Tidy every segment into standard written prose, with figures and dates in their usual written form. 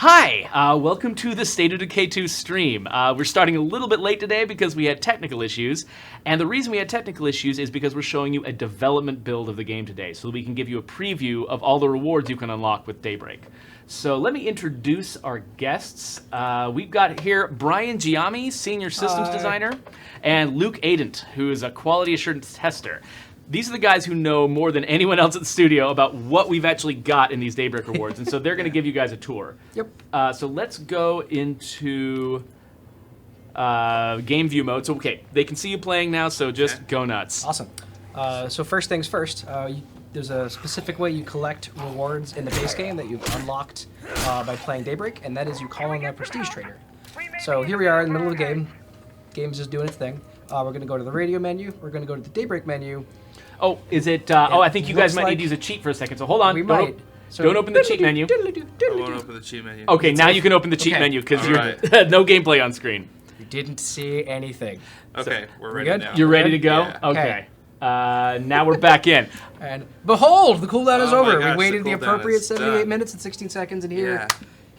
Hi, welcome to the State of Decay 2 stream. We're starting a little bit late today because we had technical issues, and the reason we had technical issues is because we're showing you a development build of the game today, so we can give you a preview of all the rewards you can unlock with Daybreak. So let me introduce our guests. We've got here Brian Giaime, Senior Systems Designer, and Luke Adent, who is a Quality Assurance Tester. These are the guys who know more than anyone else at the studio about what we've actually got in these Daybreak rewards, and so they're going to give you guys a tour. Yep. So let's go into game view mode. So, okay, they can see you playing now, so just go nuts. Awesome. So first things first, there's a specific way you collect rewards in the base game that you've unlocked by playing Daybreak, and that is you call in a Prestige Trader. So here we are in the middle of the game. Game's just doing its thing. We're going to go to the radio menu. We're going to go to the Daybreak menu. Oh, is it? Oh, I think you guys might need to use a cheat for a second. So hold on. We might. Don't open the cheat menu. I won't open the cheat menu. Okay, now you can open the cheat menu because you're no gameplay on screen. You didn't see anything. Okay, So, we're ready good? now. You're ready to go? Yeah. Okay. Now we're back in. And behold, the cooldown is Oh my over. gosh, We waited the the cooldown appropriate is 78 done. minutes and 16 seconds, and Yeah.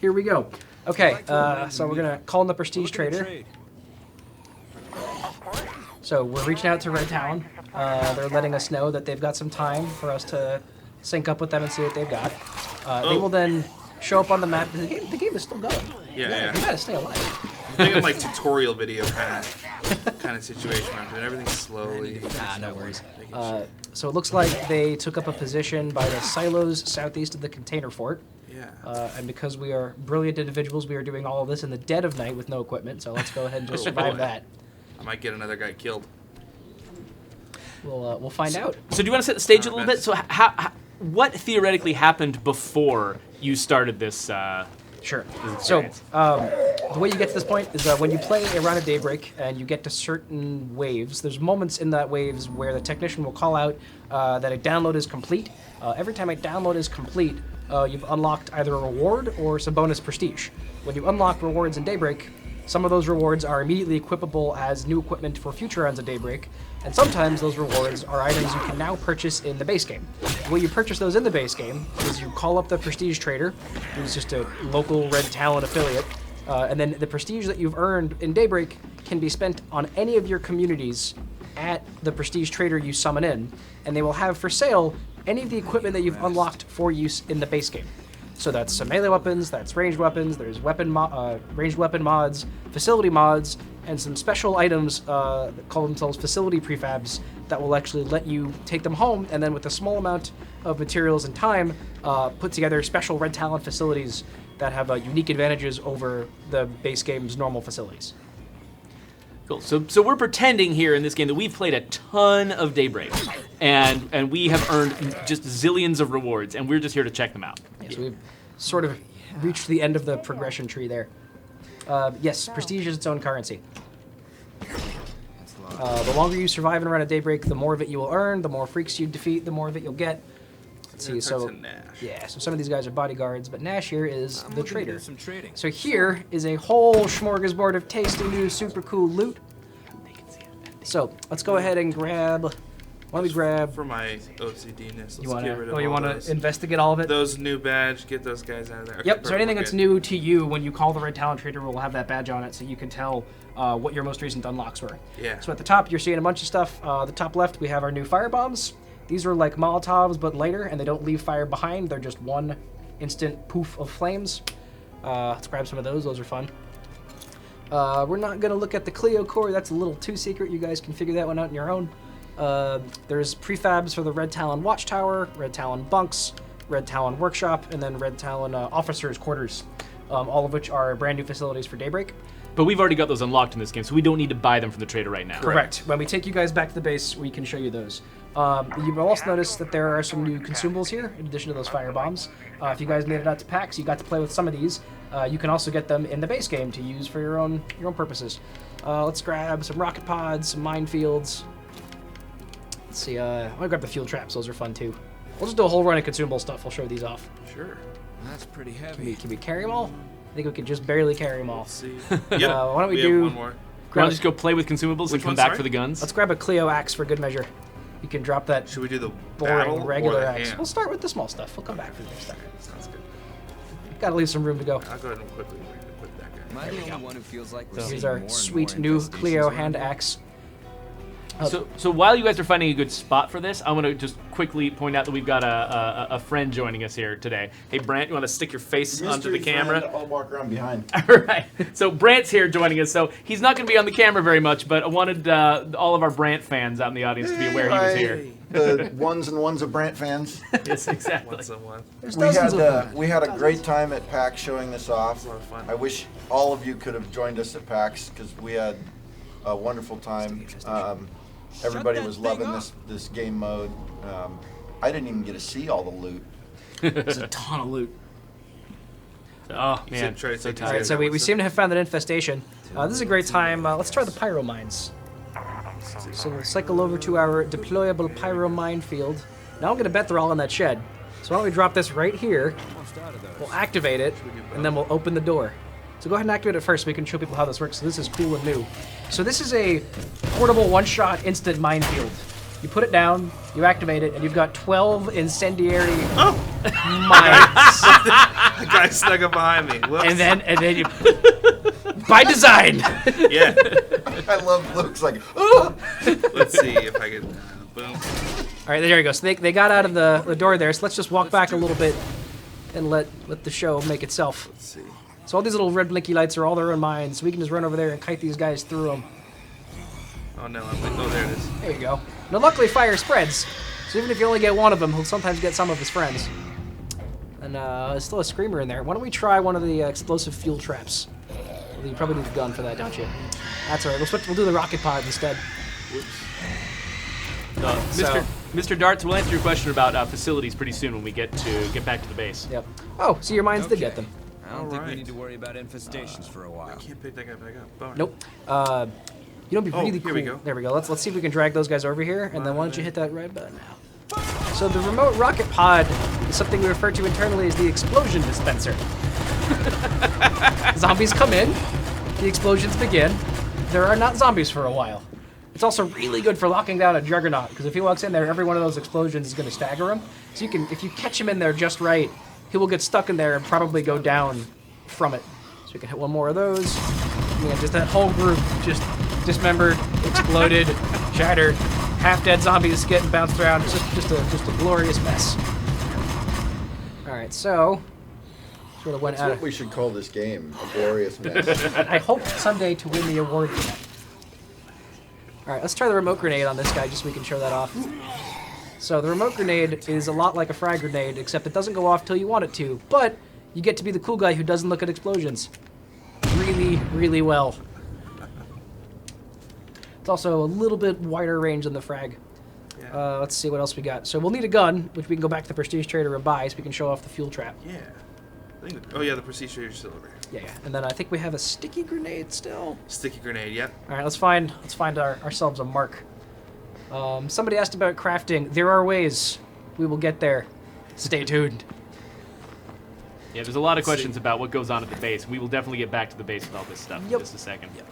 here we go. Okay, so we're going to call in the Prestige Trader. So we're reaching out to Red Talon. They're letting us know that they've got some time for us to sync up with them and see what they've got. They will then show up on the map. The game is still going. Yeah. You gotta stay alive. I'm thinking like tutorial video kind of situation. I'm doing everything slowly. No worries. So it looks like they took up a position by the silos southeast of the container fort. Yeah. And because we are brilliant individuals, we are doing all of this in the dead of night with no equipment. So let's go ahead and just survive that. I might get another guy killed. We'll find out. So do you want to set the stage a little bit? So what theoretically happened before you started this? Sure. So, the way you get to this point is when you play a round of Daybreak and you get to certain waves, there's moments in that waves where the technician will call out that a download is complete. Every time a download is complete, you've unlocked either a reward or some bonus prestige. When you unlock rewards in Daybreak, some of those rewards are immediately equipable as new equipment for future runs of Daybreak, and sometimes those rewards are items you can now purchase in the base game. The way you purchase those in the base game is you call up the Prestige Trader, who's just a local Red Talon affiliate, and then the prestige that you've earned in Daybreak can be spent on any of your communities at the Prestige Trader you summon in, and they will have for sale any of the equipment that you've unlocked for use in the base game. So that's some melee weapons, that's ranged weapons, there's ranged weapon mods, facility mods, and some special items that call themselves facility prefabs that will actually let you take them home and then with a small amount of materials and time put together special Red Talon facilities that have unique advantages over the base game's normal facilities. Cool. So we're pretending here in this game that we've played a ton of Daybreak, and we have earned just zillions of rewards, and we're just here to check them out. Yeah, so we've sort of reached the end of the progression tree there. Yes, prestige is its own currency. The longer you survive in a run of Daybreak, the more of it you will earn, the more freaks you defeat, the more of it you'll get. Let's see, so yeah, so some of these guys are bodyguards, but Nash here is the trader. So here is a whole smorgasbord of tasty new super cool loot. So let's go ahead and grab. Why don't we grab? For my OCD-ness, let's You want get rid of to? You want those. to investigate all of it? Those new badge, get those guys out of there. Okay, Yep. So perfect, anything we're that's good. new to you when you call the Red Talon Trader will have that badge on it, so you can tell what your most recent unlocks were. Yeah. So at the top, you're seeing a bunch of stuff. The top left, we have our new firebombs. These are like Molotovs, but lighter, and they don't leave fire behind. They're just one instant poof of flames. Let's grab some of those. Those are fun. We're not going to look at the Cleo core. That's a little too secret. You guys can figure that one out on your own. There's prefabs for the Red Talon Watchtower, Red Talon Bunks, Red Talon Workshop, and then Red Talon Officers' Quarters, all of which are brand new facilities for Daybreak. But we've already got those unlocked in this game, so we don't need to buy them from the trader right now. Correct. When we take you guys back to the base, we can show you those. You will also notice that there are some new consumables here, in addition to those fire bombs. If you guys made it out to PAX, you got to play with some of these. You can also get them in the base game to use for your own purposes. Let's grab some rocket pods, some minefields. Let's see, I'm gonna grab the fuel traps, those are fun too. We'll just do a whole run of consumable stuff, we'll show these off. Sure. That's pretty heavy. Can we carry them all? I think we can just barely carry them all. Let's see. Why don't we do... have one more. Why don't we just go play with consumables and come one, back sorry? for the guns? Let's grab a Cleo axe for good measure. You can drop that Should we do the boring battle regular or the axe. hand? We'll start with the small stuff. We'll come back for the next time. Sounds good. Gotta leave some room to go. I'll go ahead and quickly equip that guy. Am I the only one who feels like we're Here's seeing our more and sweet more new infestations Cleo around hand here? axe. So while you guys are finding a good spot for this, I want to just quickly point out that we've got a friend joining us here today. Hey, Brant, you want to stick your face onto the camera? I'll walk around behind. All right. So Brant's here joining us. So he's not going to be on the camera very much, but I wanted all of our Brant fans out in the audience to be aware he was here. The ones and ones of Brant fans. Yes, exactly. Once on one. There's We dozens had of them. we had a great time at PAX showing this off. A lot of fun. I wish all of you could have joined us at PAX because we had a wonderful time. Everybody was loving this game mode. I didn't even get to see all the loot. There's a ton of loot. Oh, You man. said try to So take these All tired. right, so we seem to have found an infestation. This is a great time. Let's try the pyro mines. So we'll cycle over to our deployable pyro minefield. Now I'm going to bet they're all in that shed. So why don't we drop this right here? We'll activate it, and then we'll open the door. So go ahead and activate it first so we can show people how this works. So this is cool and new. So this is a portable one-shot instant minefield. You put it down, you activate it, and you've got 12 incendiary mines. The guy snuck up behind me. Whoops. and then you, by design. Yeah. I love Luke's like, oh! Let's see if I can. Boom. All right, there you go. So they got out of the door there. So let's just walk back a little bit and let the show make itself. Let's see. So all these little red blinky lights are all their own mines. So we can just run over there and kite these guys through them. Oh no! Oh, there it is. There you go. Now luckily fire spreads. So even if you only get one of them, he'll sometimes get some of his friends. And there's still a screamer in there. Why don't we try one of the explosive fuel traps? Well, you probably need a gun for that, don't you? That's all right. We'll do the rocket pod instead. Mr. Darts, we'll answer your question about facilities pretty soon when we get back to the base. Yep. Oh, so your mines did get them. I don't think we Alright. need to worry about infestations for a while. Can't pick that guy back up. Bummer. Nope. You know, it'd be Oh, really here cool. we go. There we go. Let's see if we can drag those guys over here, and then why don't you hit that red button now? So the remote rocket pod is something we refer to internally as the explosion dispenser. Zombies come in, the explosions begin. There are not zombies for a while. It's also really good for locking down a juggernaut, because if he walks in there, every one of those explosions is going to stagger him. So you can, if you catch him in there just right, he will get stuck in there and probably go down from it. So we can hit one more of those. Yeah, just that whole group just dismembered, exploded, shattered, half-dead zombies getting bounced around. It's just a glorious mess. All right, so sort of went That's out what of. we should call this game, a glorious mess. I hope someday to win the award for that. All right, let's try the remote grenade on this guy just so we can show that off. So the remote grenade is a lot like a frag grenade, except it doesn't go off till you want it to, but you get to be the cool guy who doesn't look at explosions. Really, really well. It's also a little bit wider range than the frag. Yeah. Let's see what else we got. So we'll need a gun, which we can go back to the Prestige Trader and buy so we can show off the fuel trap. Yeah. Oh yeah, the prestige trader's still over here. Yeah. And then I think we have a sticky grenade still. Sticky grenade. Yep. All right, let's find ourselves a mark. Somebody asked about crafting. There are ways. We will get there. Stay tuned. Yeah, there's a lot of questions about what goes on at the base. We will definitely get back to the base with all this stuff in Yep. just a second. Yep.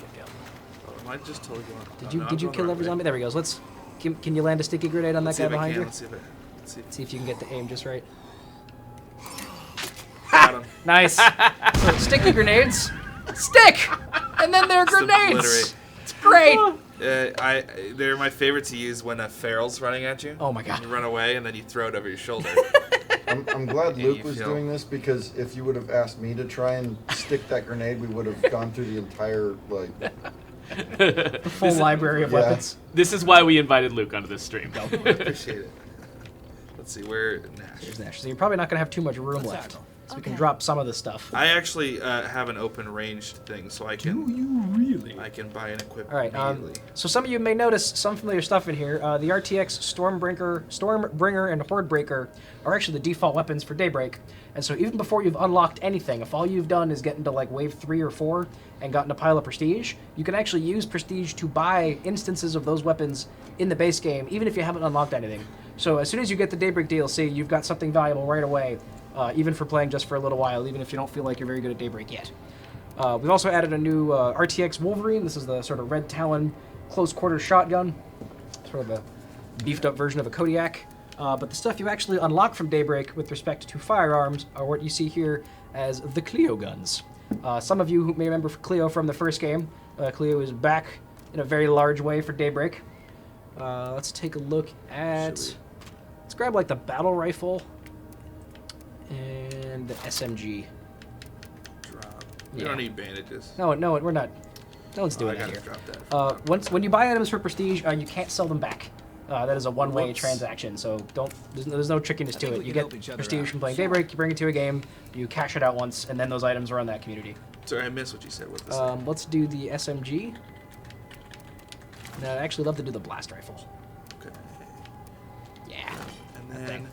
Oh, am I just totally going? Did you kill every zombie? There he goes. Can you land a sticky grenade on that Let's see guy if I behind can. you? Let's see. See if you can get the aim just right. Got him. Nice. So sticky grenades, stick, and then they're Just grenades. obliterate. It's great. They're my favorite to use when a feral's running at you. Oh my god. You run away and then you throw it over your shoulder. I'm glad Yeah, Luke you was feel- doing this because if you would have asked me to try and stick that grenade, we would have gone through the entire Full library of Yeah. weapons. This is why we invited Luke onto this stream. I appreciate it. Let's see, where Nash? There's Nash. So you're probably not gonna have too much room left. So we can drop some of the stuff. I actually have an open ranged thing, so I can. Do you really? I can buy and equip All right. immediately. So some of you may notice some familiar stuff in here. The RTX Stormbringer, and Hordebreaker are actually the default weapons for Daybreak. And so even before you've unlocked anything, if all you've done is get into like wave 3 or 4 and gotten a pile of prestige, you can actually use prestige to buy instances of those weapons in the base game, even if you haven't unlocked anything. So as soon as you get the Daybreak DLC, you've got something valuable right away, even for playing just for a little while, even if you don't feel like you're very good at Daybreak yet. We've also added a new RTX Wolverine. This is the sort of Red Talon close quarter shotgun, sort of a beefed up version of a Kodiak. But the stuff you actually unlock from Daybreak with respect to firearms are what you see here as the Cleo guns. Some of you who may remember Cleo from the first game. Cleo is back in a very large way for Daybreak. Let's take a look at... Let's grab like the battle rifle and the SMG. Drop. We Yeah. don't need bandages. No, we're not. No one's doing I that gotta here. drop that. When you buy items for prestige, you can't sell them back. That is a one-way Whoops. transaction, so there's no trickiness to think it. we You can get help each other prestige out. from playing Daybreak, you bring it to a game, you cash it out once, and then those items are on that community. Sorry, I missed what you said. What this? Let's do the SMG. No, I'd actually love to do the blast rifle. Okay. Yeah. And then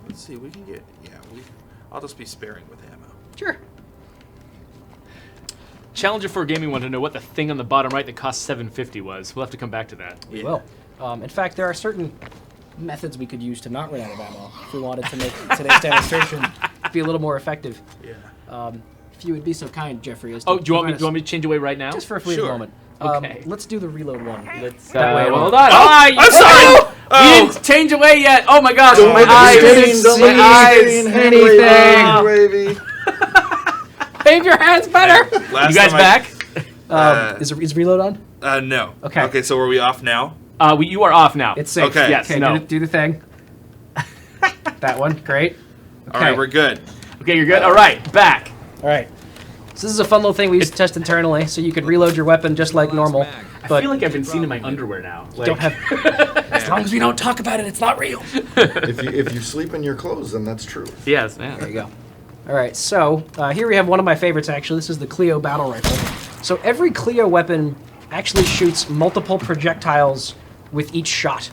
let's see. We can get. Yeah. I'll just be sparing with ammo. Sure. Challenger 4 Gaming wanted to know what the thing on the bottom right that cost $750 was. We'll have to come back to that. We will. In fact, there are certain methods we could use to not run out of ammo if we wanted to make today's demonstration be a little more effective. Yeah. If you would be so kind, Jeffrey, as to Oh, do you want provide me to change away right now? just for a fleeting Sure. moment. Okay. Let's do the reload one. Let's, That way it hold won't- on. I'm sorry. We didn't change away yet. Oh my gosh. Don't My look at eyes. the screen, don't My look at the screen, eyes. hand Anything. wavy. Wave your hands better. Last You guys time back? Is reload on? No. Okay. Okay. So are we off now? You are off now. It's safe. Okay. Yes, Okay, no. do the thing. That one, great. All right. We're good. Okay, you're good. All right, back. All right. So this is a fun little thing we used to test internally, so you could reload your weapon just like normal. I But feel like I've been seen in my underwear now. Like, don't have. As long as we don't talk about it, it's not real. If you sleep in your clothes, then that's true. Yes, There man. you go. All right, so here we have one of my favorites, actually. This is the Cleo battle rifle. So every Cleo weapon actually shoots multiple projectiles with each shot.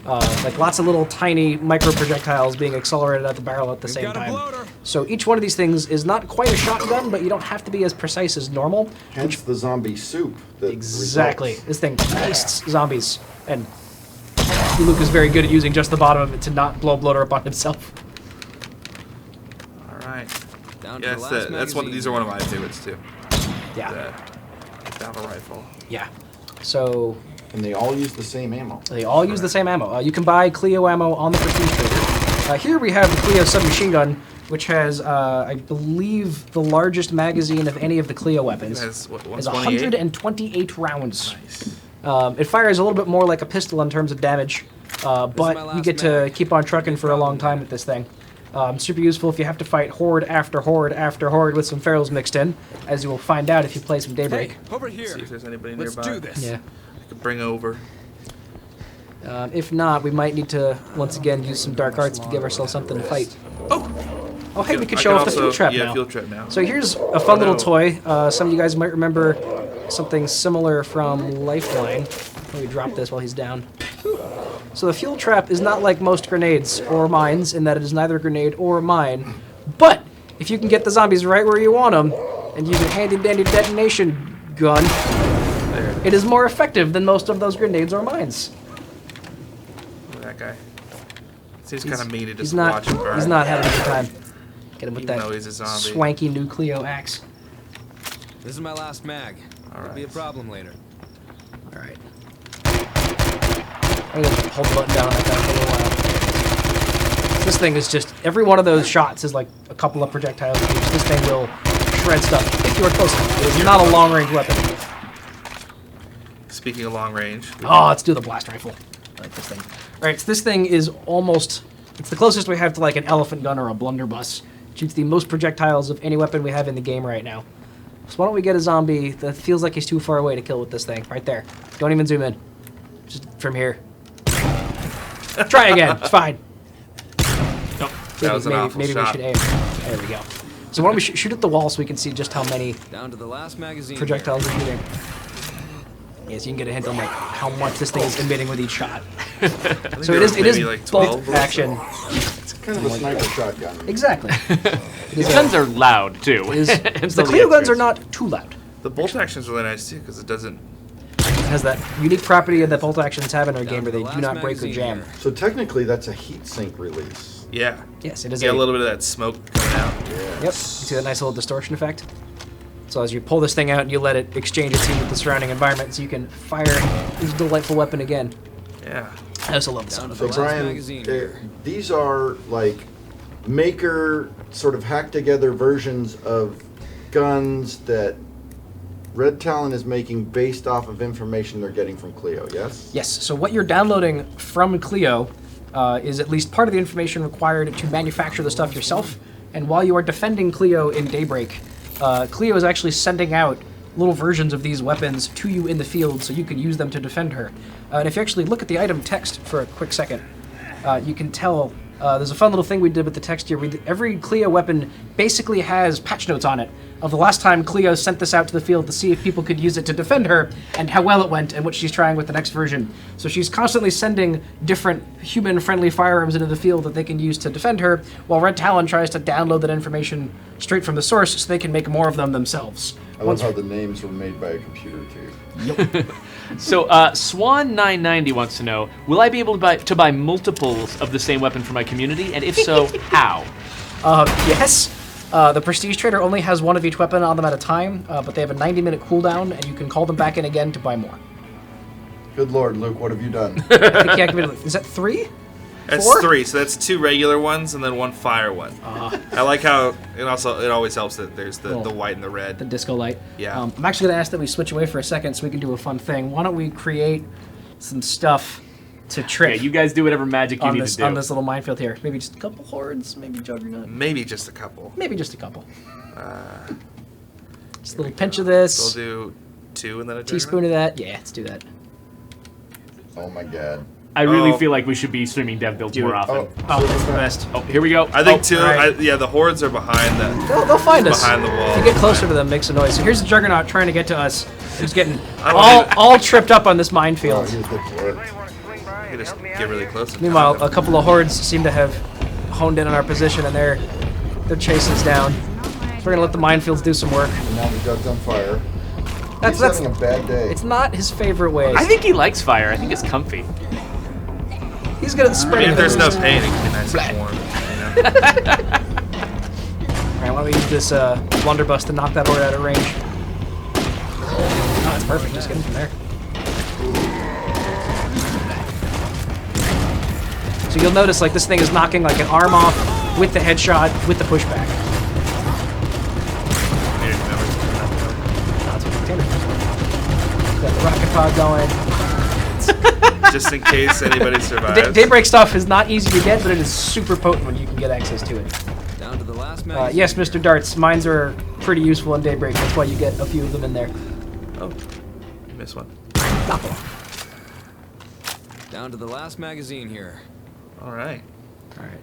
Like lots of little tiny micro projectiles being accelerated at the barrel at the same got a time. bloater. So each one of these things is not quite a shotgun, but you don't have to be as precise as normal. Hence the zombie soup. That Exactly. results. This thing tastes zombies. And Luke is very good at using just the bottom of it to not blow bloater up on himself. All right. Down to Yeah, the last that's one. magazine. These are one of my favorites too. Yeah. The battle rifle. Yeah. So And they all use the same ammo. they all use the same ammo. You can buy Cleo ammo on the Prestige Trader. Here we have the Cleo submachine gun, which has, I believe, the largest magazine of any of the Cleo weapons. It has, what, It's 128? 128 rounds. Nice. It fires a little bit more like a pistol in terms of damage, my but you last get to mag. keep on trucking for a long time with this thing. Super useful if you have to fight horde after horde after horde with some ferals mixed in, as you will find out if you play some Daybreak. Hey, over here. See if there's anybody Let's nearby. do this. Yeah. I could bring over. If not, we might need to once again use some dark arts to give ourselves something to fight. Oh, hey, we could I show can off the also- field trap yeah, now. field trap now. So here's a fun little no. toy. Some of you guys might remember something similar from Lifeline. Let me drop this while he's down. So the fuel trap is not like most grenades or mines in that it is neither a grenade or a mine. But if you can get the zombies right where you want them and use a handy-dandy detonation gun, it is more effective than most of those grenades or mines. Look at that guy. Seems kind of mean to He's just not. watch him burn. He's not having a good time. Get him with Even that though he's a zombie. swanky new Cleo axe. This is my last mag. All It'll be a right. problem later. All right. I'm gonna hold the button down on that guy for a little while. This thing is just every one of those shots is like a couple of projectiles each. This thing will shred stuff if you are close enough. It is not a long-range weapon. Speaking of long range. Oh, let's do the blast rifle. I like this thing. All right, so this thing is almost. It's the closest we have to like an elephant gun or a blunderbuss. It shoots the most projectiles of any weapon we have in the game right now. So why don't we get a zombie that feels like he's too far away to kill with this thing? Right there. Don't even zoom in. Just from here. Try again. It's fine. Nope. That was an awful maybe shot. we should aim. There we go. So why don't we shoot at the wall so we can see just how many Down to the last magazine. projectiles we're shooting. Yes, you can get a hint on like how much this thing is emitting with each shot. So it is maybe like 12 bolt or action. It's kind of a sniper shotgun. Exactly. These guns are loud too. It is, It's the only Cleo guns are extras. not too loud. The bolt action is really nice too because it doesn't. It has that unique property that bolt actions have in our game Down where to they the do last not break or magazine jam. here. So technically, that's a heat sink release. Yeah. Yes, it is Get a little bit of that smoke coming out. Yep. You see that nice little distortion effect? So as you pull this thing out, you let it exchange its heat with the surrounding environment so you can fire this delightful weapon again. Yeah. I also love the sound So effects. Brian, magazine here. these are like maker sort of hack together versions of guns that Red Talon is making based off of information they're getting from Cleo, yes? Yes, so what you're downloading from Cleo is at least part of the information required to manufacture the stuff yourself. And while you are defending Cleo in Daybreak, Cleo is actually sending out little versions of these weapons to you in the field so you can use them to defend her. And if you actually look at the item text for a quick second, you can tell there's a fun little thing we did with the text here. Every Cleo weapon basically has patch notes on it of the last time Cleo sent this out to the field to see if people could use it to defend her and how well it went and what she's trying with the next version. So she's constantly sending different human-friendly firearms into the field that they can use to defend her, while Red Talon tries to download that information straight from the source so they can make more of them themselves. I love how the names were made by a computer too. So, Swan990 wants to know, will I be able to buy multiples of the same weapon for my community? And if so, how? Yes. The Prestige Trader only has one of each weapon on them at a time, but they have a 90-minute cooldown, and you can call them back in again to buy more. Good Lord, Luke, what have you done? I think you activated, is that 3? That's 4? 3, so that's 2 regular ones and then 1 fire one. I like how it always helps that there's the white and the The red. disco light. Yeah. I'm actually going to ask that we switch away for a second so we can do a fun thing. Why don't we create some stuff to trick Yeah, you guys do whatever magic you on need this to do. on this little minefield here? Maybe just a couple hordes, maybe Juggernaut, Maybe just a couple. maybe just a couple. Just a little pinch of this, We'll do 2 and then a teaspoon of that. Yeah, let's do that. Oh my God. I really Oh. feel like we should be streaming dev builds more often. Oh, Oh, that's the best. Oh, here we go. I think Oh, 2. right. Yeah, the hordes are behind that. They'll find us. Behind the wall. If you get closer to them, makes a noise. So here's the Juggernaut trying to get to us. He's getting I don't even- all tripped up on this Oh, minefield. here's the board. You just get really close. and Meanwhile, find a them. couple of hordes seem to have honed in on our position, and they're chasing us down. So we're gonna let the minefields do some work. And now the jug's on fire. That's He's having a bad day. It's not his favorite way. I think he likes fire. I think it's comfy. He's good at I spreading. mean, if there's no those. pain, it can be nice and warm. You know? All right, why don't we use this blunderbuss to knock that horde out of range? Oh, that's perfect. Just get him from there. So you'll notice, like, this thing is knocking like an arm off with the headshot, with the pushback. That's what the container is. Got the rocket pod going. Just in case anybody survives. Daybreak stuff is not easy to get, but it is super potent when you can get access to it. Down to the last magazine. Yes, Mr. Darts, mines are pretty useful in Daybreak. That's why you get a few of them in there. Oh, you missed one. Down to the last magazine here. All right. All right.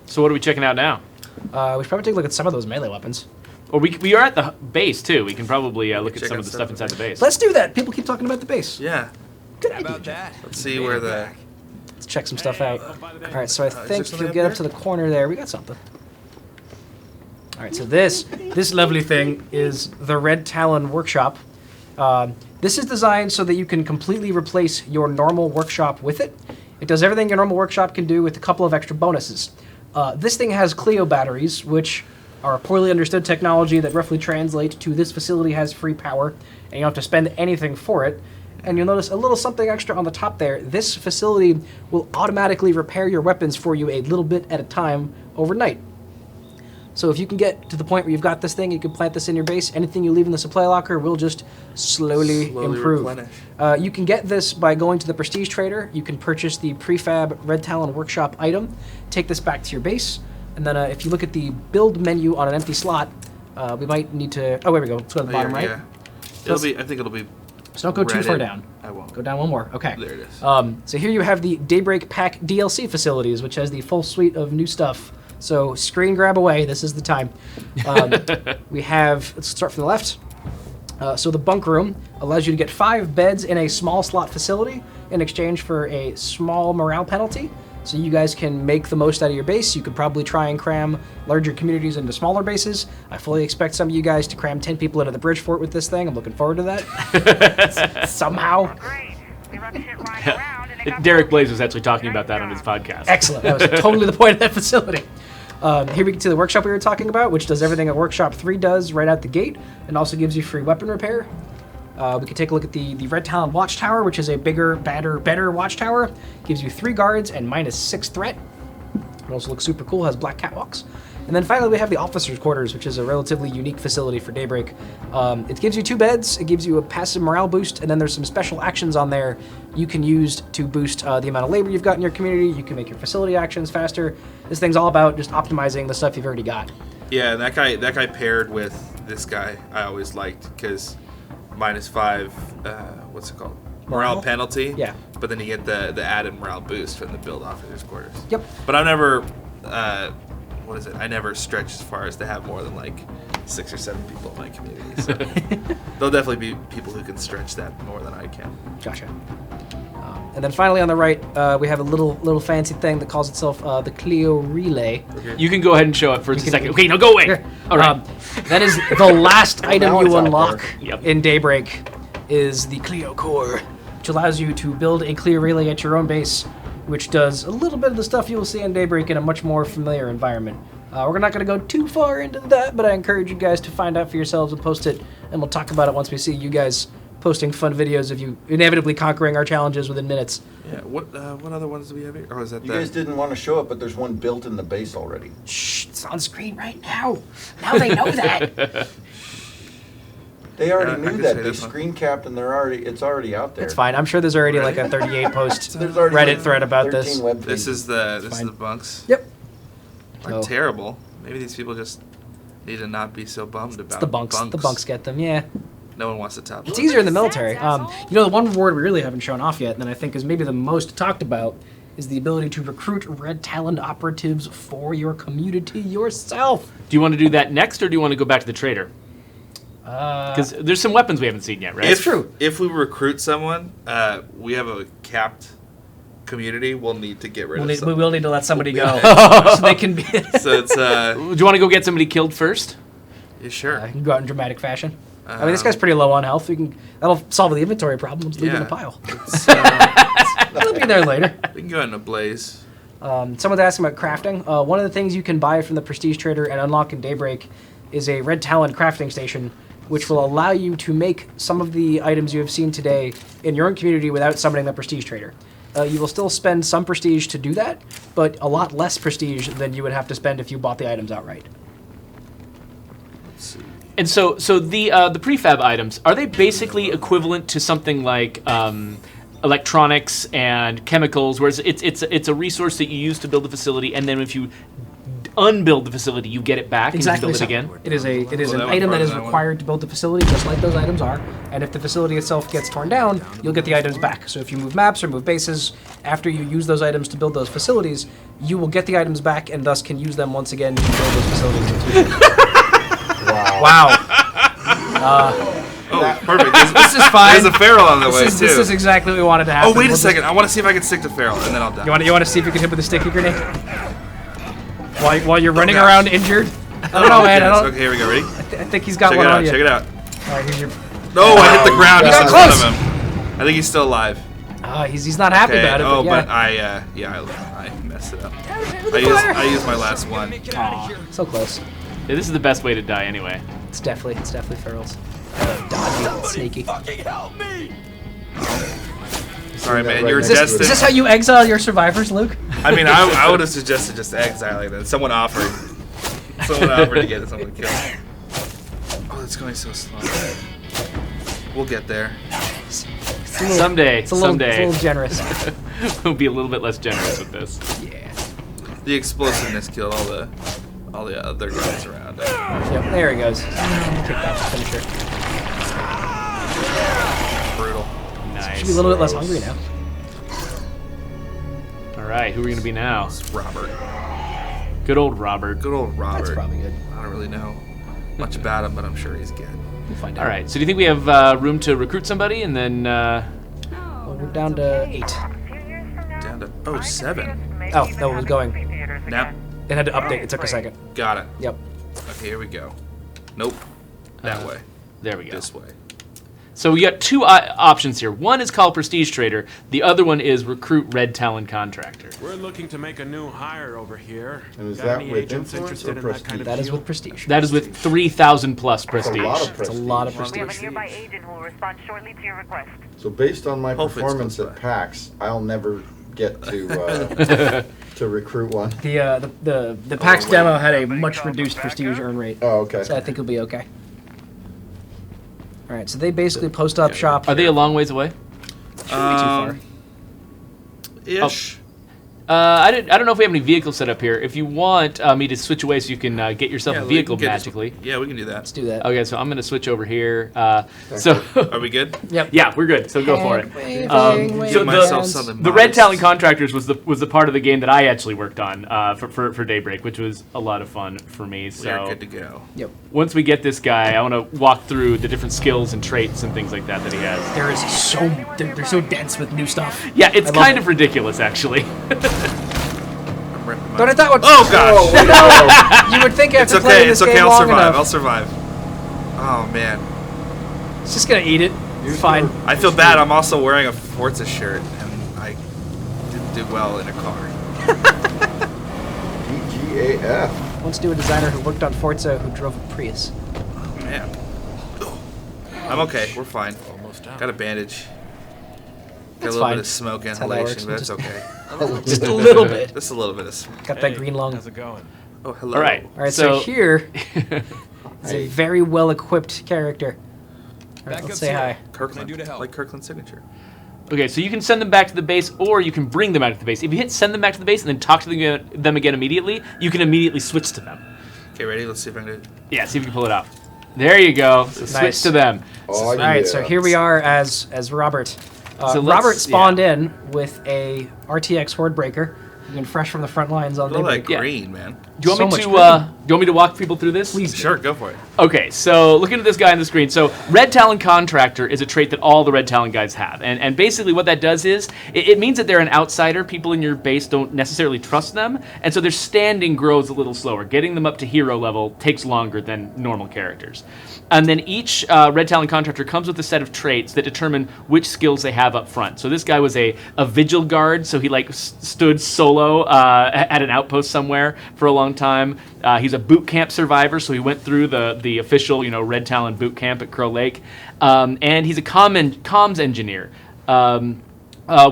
So what are we checking out now? We should probably take a look at some of those melee weapons. Or we are at the base too. We can probably look at Check some out of the stuff stuff inside the base. Let's do that. People keep talking about the base. Yeah. Good How idea. about that? Let's see where the. Let's check some stuff out. All right, so I there think if something you up get up here? to the corner there, we got something. All right, so this lovely thing is the Red Talon workshop. This is designed so that you can completely replace your normal workshop with it. It does everything your normal workshop can do with a couple of extra bonuses. This thing has Cleo batteries, which are a poorly understood technology that roughly translate to this facility has free power, and you don't have to spend anything for it. And you'll notice a little something extra on the top there. This facility will automatically repair your weapons for you a little bit at a time overnight. So if you can get to the point where you've got this thing, you can plant this in your base, anything you leave in the supply locker will just slowly improve. replenish. You can get this by going to the Prestige Trader. You can purchase the prefab Red Talon Workshop item, take this back to your base, and then if you look at the build menu on an empty slot, we might need to... Oh, there we go. Let's go to the bottom right. Yeah. It'll be. I think it'll be. So don't go too far Reddit. down. I won't. Go down one more. Okay. There it is. So here you have the Daybreak Pack DLC facilities, which has the full suite of new stuff. So screen grab away. This is the time. We have, let's start from the left. So the bunk room allows you to get 5 beds in a small slot facility in exchange for a small morale penalty. So you guys can make the most out of your base. You could probably try and cram larger communities into smaller bases. I fully expect some of you guys to cram 10 people into the bridge fort with this thing. I'm looking forward to that. Somehow. Great. We run shit lying around and it got Derek Blaze was actually talking about that on his podcast. Excellent. That was totally the point of that facility. Here we can see the workshop we were talking about, which does everything a Workshop 3 does right out the gate, and also gives you free weapon repair. We can take a look at the Red Talon Watchtower, which is a bigger, better watchtower. Gives you 3 guards and -6 threat. It also looks super cool, has black catwalks. And then finally we have the officers' quarters, which is a relatively unique facility for Daybreak. It gives you 2 beds, it gives you a passive morale boost, and then there's some special actions on there you can use to boost the amount of labor you've got in your community. You can make your facility actions faster. This thing's all about just optimizing the stuff you've already got. Yeah, and that guy paired with this guy I always liked because -5, what's it called? Morale penalty. Yeah. But then you get the added morale boost from the build officers' quarters. Yep. But I've never, what is it? I never stretch as far as to have more than like 6 or 7 people in my community. So there'll definitely be people who can stretch that more than I can. Gotcha. And then finally on the right, we have a little fancy thing that calls itself the Cleo Relay. You can go ahead and show it for just a second. Okay, now go away. Here. All right. That is the last item Now you it's out unlock there. Yep. in Daybreak is the Cleo Core, which allows you to build a Cleo Relay at your own base, which does a little bit of the stuff you will see in Daybreak in a much more familiar environment. We're not going to go too far into that, but I encourage you guys to find out for yourselves and post it, and we'll talk about it once we see you guys posting fun videos of you inevitably conquering our challenges within minutes. Yeah. What other ones do we have here? Oh, is that You guys didn't want to show it, but there's one built in the base already. Shh, it's on screen right now. Now they know that. They already I knew could that. say They this one. screen capped and it's already out there. It's fine. I'm sure there's already like a 38 post There's already Reddit like thread about 13 this. web This pages. is the fine. bunks. Yep. They're So- terrible. Maybe these people just need to not be so bummed about It's the bunks. The bunks get them, yeah. No one wants to top. It's easier in the military. You know, the one reward we really haven't shown off yet, and that I think is maybe the most talked about, is the ability to recruit Red Talon operatives for your community yourself. Do you want to do that next, or do you want to go back to the trader? Because there's some weapons we haven't seen yet, right? It's true. If we recruit someone, we have a capped community. We'll need to get rid of We someone. will need to let somebody go so they can be. So it's Do you want to go get somebody killed first? yeah, sure. can go out in dramatic fashion. I mean, this guy's pretty low on health. That'll solve the inventory problem. Let's leave it in a Yeah. pile. It's, It'll be there later. we can go in a blaze. Someone's asking about crafting. One of the things you can buy from the Prestige Trader and unlock in Daybreak is a Red Talon crafting station, which will allow you to make some of the items you have seen today in your own community without summoning the Prestige Trader. You will still spend some prestige to do that, but a lot less prestige than you would have to spend if you bought the items outright. And so the prefab items, are they basically equivalent to something like electronics and chemicals, whereas it's a resource that you use to build the facility, and then if you unbuild the facility, you get it back and you build it again? It is an that one item that part is of that one. required to build the facility, just like those items are. And if the facility itself gets torn down, you'll get the items back. So if you move maps or move bases after you use those items to build those facilities, you will get the items back and thus can use them once again to build those facilities in the future. Wow. Oh, perfect. This is fine. There's a feral on the way This too. is exactly what we wanted to happen. Oh, wait a We'll second. I want to see if I can stick to feral, and then I'll die. You want to see if you can hit with a sticky grenade? While you're running gosh. around injured? I don't know, man. Okay, here we go. Ready? I think he's got Check one it on out. you. Check it out. All right, here's your. No, I hit the ground You just in got front close. of him. I think he's still alive. He's not happy Okay. about it. Oh, but but yeah. I messed it up. fire. I used my last one. Aw, so close. Yeah, this is the best way to die anyway. It's definitely ferals. Dodgy and sneaky. Sorry, man. right You're next Is to destined. this how you exile your survivors, Luke? I mean, I would have suggested just exiling that. Someone offered. Someone offered to get someone killed. Oh, it's going so slow. We'll get there. Someday, It's a someday, little generous. we'll be a little bit less generous with this. Yeah. The explosiveness killed all the other guys around. Yep, there he goes. Kick that finisher. Brutal. Nice. Should be a little bit less hungry now. All right, who are we gonna be now? It's Robert. Good old Robert. Good old Robert. That's probably good. I don't really know much about him, but I'm sure he's good. We'll find out. All right. So do you think we have room to recruit somebody, and then? Well, we're down to 8. Down to 7. Oh, that was going. Now, It had to update. It took a second. got it. Yep. Okay, here we go. Nope. That way. There we go. This way. So we got two options here. One is called Prestige Trader. The other one is Recruit Red Talon Contractor. We're looking to make a new hire over here. And is Got that any with agents influence interested or in that kind prestige? of That is deal? with prestige. That is with 3,000 plus Prestige. It's a lot of We have prestige. a nearby agent who will respond shortly to your request. So based on my Hopefully it's performance close at by. PAX, I'll never get to to recruit one. The PAX demo had a much reduced prestige earn rate. Oh, okay. So I think it'll be okay. All right, so they basically post up shop. Are they a long ways away? Shouldn't be too far. Ish. I don't know if we have any vehicles set up here. If you want me to switch away so you can get yourself a we vehicle can get this- magically. Yeah, we can do that. Let's do that. Okay, so I'm going to switch over here. So Are we good? Yep. yeah, we're good. So go for it. Waving, So Give myself something the Red modest. Talon Contractors was the part of the game that I actually worked on for Daybreak, which was a lot of fun for me. We are So good to go. Yep. once we get this guy, I want to walk through the different skills and traits and things like that he has. There is they're so dense with new stuff. Yeah, it's I love kind it. of ridiculous actually. I'm ripping my- Don't hit that one. Oh gosh! You would think It's after okay. playing It's this okay. game I'll long survive. enough, I'll survive. Oh man, it's just gonna eat it. It's fine. I feel bad. I'm also wearing a Forza shirt, and I didn't do well in a car. DGAF. Once knew a designer who worked on Forza who drove a Prius. Man, I'm okay. We're fine. Almost out. Got a bandage. Got That's a little fine. bit of smoke That's how that inhalation, but works. it's okay. Just a little bit. Just a little bit of smoke. Got that green lung. How's it going? Oh, hello. All right. All right, so here is a Hey. very well-equipped character. All right, Backups let's say here. hi. What can I Kirkland, do to help? like Kirkland's signature. Okay, so you can send them back to the base, or you can bring them back to the base. If you hit send them back to the base and then talk to them again immediately, you can immediately switch to them. Okay, ready? Let's see if I can do it. Yeah, see if you can pull it off. There you go. So switch Nice. to them. Oh, All right, so here we are as Robert. So let's- Robert spawned yeah. in with a RTX Hordebreaker. Again, fresh from the front lines on Look at Daybreak. that Yeah. green, man. Do you want So me much to? green. Do you want me to walk people through this? Please do. Sure, go for it. Okay, so looking at this guy on the screen. So Red Talon Contractor is a trait that all the Red Talon guys have. And basically what that does is, it means that they're an outsider. People in your base don't necessarily trust them. And so their standing grows a little slower. Getting them up to hero level takes longer than normal characters. And then each Red Talon Contractor comes with a set of traits that determine which skills they have up front. So this guy was a vigil guard, so he like stood solo at an outpost somewhere for a long time. He's a boot camp survivor, so he went through the official Red Talon boot camp at Crow Lake. And he's a comms engineer.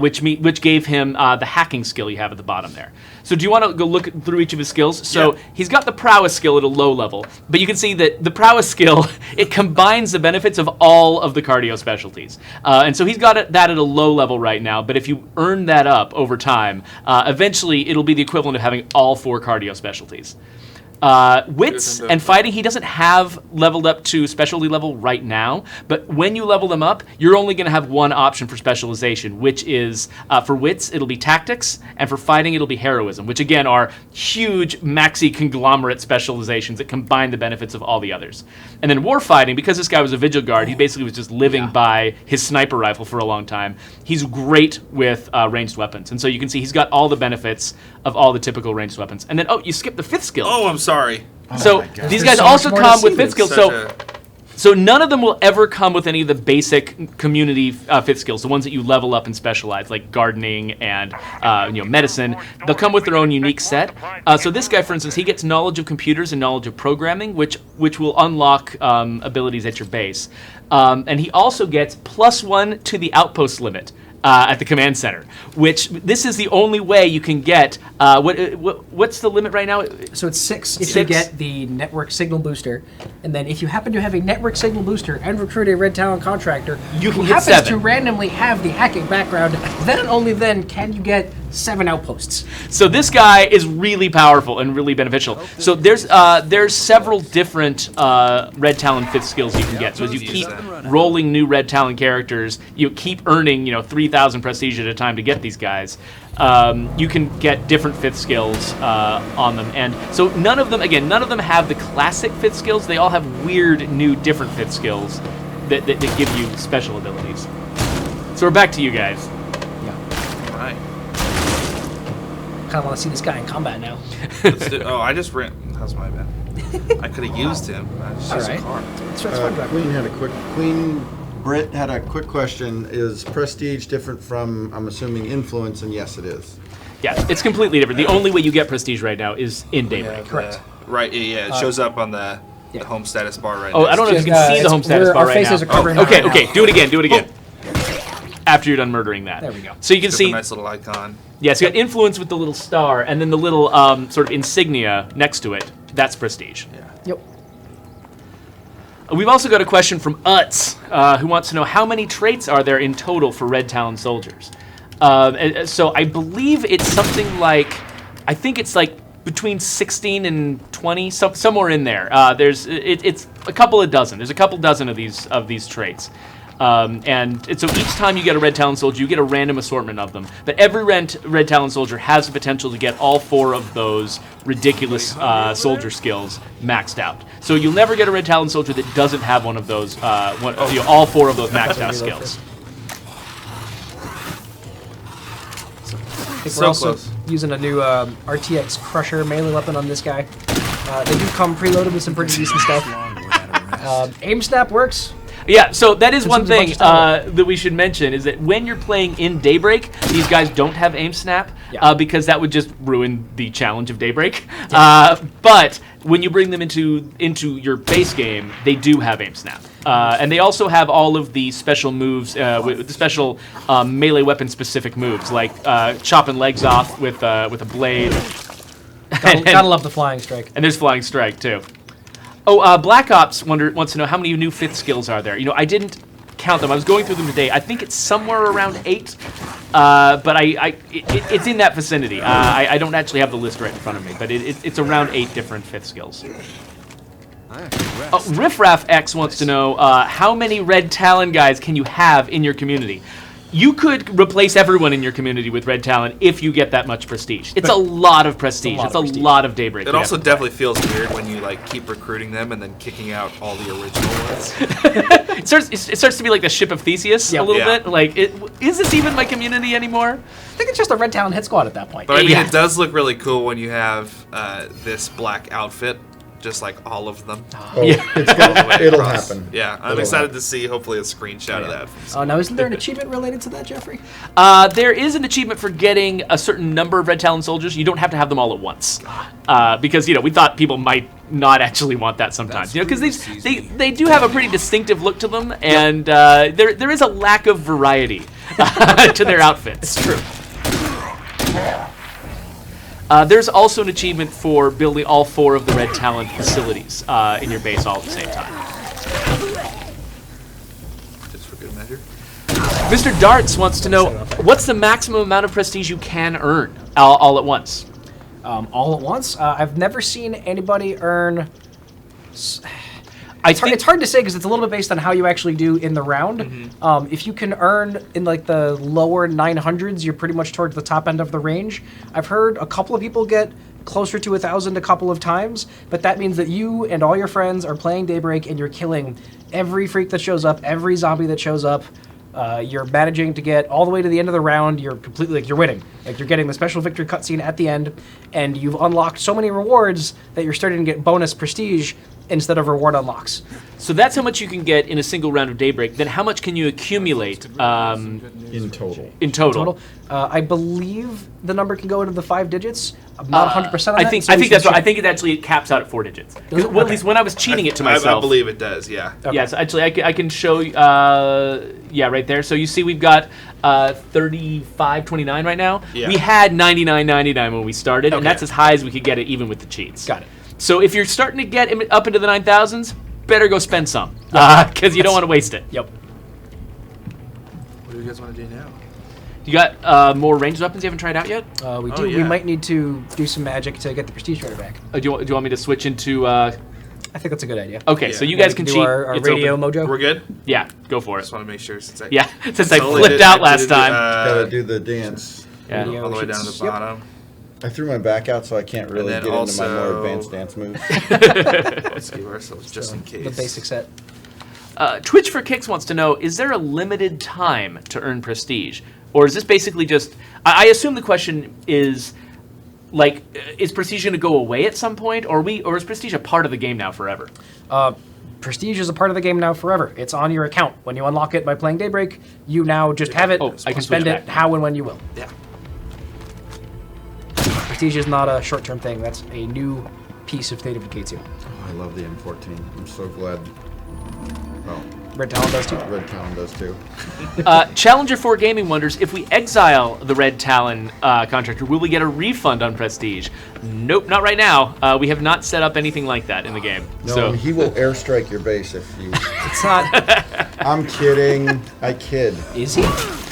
Which gave him the hacking skill you have at the bottom there. So do you want to go look through each of his skills? So Yeah. he's got the prowess skill at a low level, but you can see that the prowess skill, it combines the benefits of all of the cardio specialties. And so he's got that at a low level right now, but if you earn that up over time, eventually it'll be the equivalent of having all 4 cardio specialties. Wits and fighting, he doesn't have leveled up to specialty level right now, but when you level them up, you're only going to have one option for specialization, which is, for wits, it'll be tactics, and for fighting, it'll be heroism, which again are huge maxi conglomerate specializations that combine the benefits of all the others. And then warfighting, because this guy was a vigil guard, he basically was just living by his sniper rifle for a long time. He's great with ranged weapons, and so you can see he's got all the benefits of all the typical ranged weapons. And then, you skipped the 5th skill. Oh, I'm sorry. So my God. these There's guys so much also more to come see with with fifth skills. Such So none of them will ever come with any of the basic community fifth skills, the ones that you level up and specialize, like gardening and medicine. They'll come with their own unique set. So this guy, for instance, he gets knowledge of computers and knowledge of programming, which will unlock abilities at your base. And he also gets +1 to the outpost limit. At the command center, which this is the only way you can get. What's the limit right now? So it's 6 if you 6? get the network signal booster, and then if you happen to have a network signal booster and recruit a Red Talon Contractor You can who get happens 7. to randomly have the hacking background, then and only then can you get 7 outposts. So this guy is really powerful and really beneficial. So there's several different Red Talon 5th skills you can get. So as you keep rolling new Red Talon characters, you keep earning 3,000 prestige at a time to get these guys. You can get different 5th skills on them, and so none of them have the classic 5th skills. They all have weird new different 5th skills that give you special abilities. So we're back to you guys. All right. Kind of want to see this guy in combat now. Let's do, I just ran. That's my bad. I could have used him. I just used Alright. a car. That's fun, Robert. Queen had a quick. Queen Britt had a quick question. Is prestige different from, I'm assuming, influence? And yes, it is. Yeah, it's completely different. The only way you get prestige right now is in Daybreak. Correct. Right, yeah, it shows up on the home status bar right now. Oh, I don't know if you can see the home status bar our right faces now. are covering Okay, it now. okay, do it again. After you're done murdering that. There we go. So you can Just see, a nice little icon. yeah, so you got influence with the little star, and then the little sort of insignia next to it. That's prestige. Yeah. Yep. We've also got a question from Utz, who wants to know how many traits are there in total for Red Talon soldiers. So I believe it's something like, I think it's like between 16 and 20, somewhere in there. It's a couple of dozen. There's a couple dozen of these traits. And so each time you get a Red Talon soldier, you get a random assortment of them. But every Red Talon soldier has the potential to get all 4 of those ridiculous soldier skills maxed out. So you'll never get a Red Talon soldier that doesn't have one of those, all 4 of those maxed out skills. I think So we're also close. using a new RTX Crusher melee weapon on this guy. They do come preloaded with some pretty decent stuff. Aim snap works. Yeah, so that is one Consumes a bunch thing of stamina. that we should mention is that when you're playing in Daybreak, these guys don't have aim snap because that would just ruin the challenge of Daybreak. But when you bring them into your base game, they do have aim snap. And they also have all of the special moves, with the special melee weapon specific moves, like chopping legs off with a blade. Gotta love the flying strike. And there's flying strike too. Oh, Black Ops wants to know how many new 5th skills are there. I didn't count them. I was going through them today. I think it's somewhere around 8, but it's in that vicinity. I don't actually have the list right in front of me, but it's around 8 different 5th skills. Riffraff X wants to know how many Red Talon guys can you have in your community? You could replace everyone in your community with Red Talon if you get that much prestige. It's a lot of prestige. It's a lot of Daybreak. It also definitely feels weird when you keep recruiting them and then kicking out all the original ones. It starts to be like the ship of Theseus a little bit. Like, is this even my community anymore? I think it's just a Red Talon hit squad at that point. But I mean, it does look really cool when you have this black outfit, just like all of them. Oh, it'll happen. Yeah, I'm excited to see hopefully a screenshot of that. Oh, now isn't there an achievement related to that, Jeffrey? There is an achievement for getting a certain number of Red Talon soldiers. You don't have to have them all at once, because we thought people might not actually want that sometimes. Because they do have a pretty distinctive look to them, and there is a lack of variety to their outfits. It's true. There's also an achievement for building all 4 of the Red Talon facilities in your base all at the same time. Just for good measure. Mr. Darts wants to know, what's the maximum amount of prestige you can earn all at once? All at once? I've never seen anybody earn... I It's hard to say because it's a little bit based on how you actually do in the round. If you can earn in the lower 900s, you're pretty much towards the top end of the range. I've heard a couple of people get closer to 1,000 a couple of times, but that means that you and all your friends are playing Daybreak and you're killing every freak that shows up, every zombie that shows up. You're managing to get all the way to the end of the round. You're completely you're winning. You're getting the special victory cutscene at the end, and you've unlocked so many rewards that you're starting to get bonus prestige instead of reward unlocks. So that's how much you can get in a single round of Daybreak. Then how much can you accumulate In total. in total? I believe the number can go into the 5 digits. I'm not 100% on that. I think so we should that's right. I check. think it actually caps out at 4 digits. Does it? Well, at Okay. least when I was cheating it to myself. I believe it does, yeah. Yes, actually, I can show you. Yeah, right there. So you see, we've got 35.29 right now. Yeah. We had 99.99 when we started, and Okay. that's as high as we could get it, even with the cheats. Got it. So if you're starting to get up into the 9,000s, better go spend some, because you don't want to waste it. Yep. What do you guys want to do now? You got more ranged weapons you haven't tried out yet? We Oh, do. We yeah. might need to do some magic to get the prestige trader back. Do you want me to switch into? I think that's a good idea. Okay, Yeah. so you Yeah, guys we can do cheat. our It's radio open. mojo. We're good? Yeah, go for it. Just want to make sure since I... Yeah, since I totally flipped did- out I last did, time. Gotta do the dance. Yeah. Radio all the way should- down to the yep. bottom. I threw my back out, so I can't really then get into my more also- advanced dance moves. Let's give ourselves just in case. The basic set. Twitch for Kicks wants to know, is there a limited time to earn prestige? Or is this basically just... I assume the question is, is prestige going to go away at some point? Or is prestige a part of the game now forever? Prestige is a part of the game now forever. It's on your account. When you unlock it by playing Daybreak, you now just have it. I can spend switch it back. how and when you will. Yeah. Prestige is not a short-term thing. That's a new piece of State of Decay 2. Oh, I love the M14. I'm so glad. Oh, Red Talon does too. Red Talon does too. Challenger 4 Gaming wonders, if we exile the Red Talon contractor, will we get a refund on Prestige? Nope, not right now. We have not set up anything like that in the game. No, So he will airstrike your base if you. It's not. I'm kidding. I kid. Is he?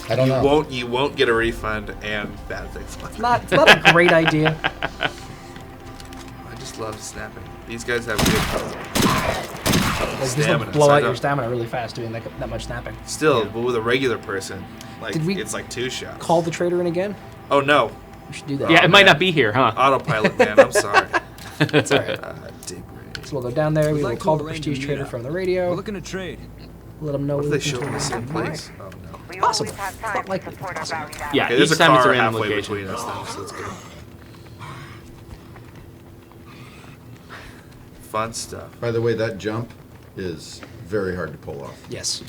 I don't know. You won't get a refund and bad things. It's not a great idea. I just love snapping. These guys have good Like, this will stamina. blow so I out your don't- stamina really fast doing that much snapping. Still, but with a regular person, like Did we it's like 2 shots. Call the trader in again? Oh no, We should do that. yeah, it might man. not be here, huh? autopilot, man. I'm sorry. That's all right. Daybreak. So we'll go down there. We Would will like to call the arrange a Prestige trader meetup. from the We're radio. looking to trade. Let them know. What if we they show can up in the same trade. place? Oh no. We Possible. always have time Not to likely. support our Possible. valued allies. Yeah, Okay, there's each a time it's a car random halfway location. between us now, so that's good. Fun stuff. By the way, that jump is very hard to pull off. Yes.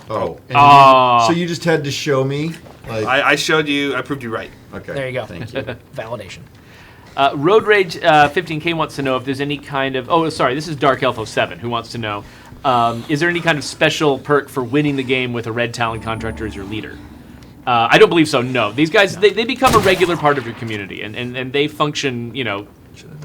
Oh. Oh. So you just had to show me? Like, I showed you. I proved you right. okay. There you go. Thank you. Validation. Road Rage 15K wants to know if there's any kind of... Oh, sorry, this is Dark Elf 07 who wants to know, is there any kind of special perk for winning the game with a Red Talon contractor as your leader? I don't believe so, no. These guys, they become a regular part of your community, and they function, you know,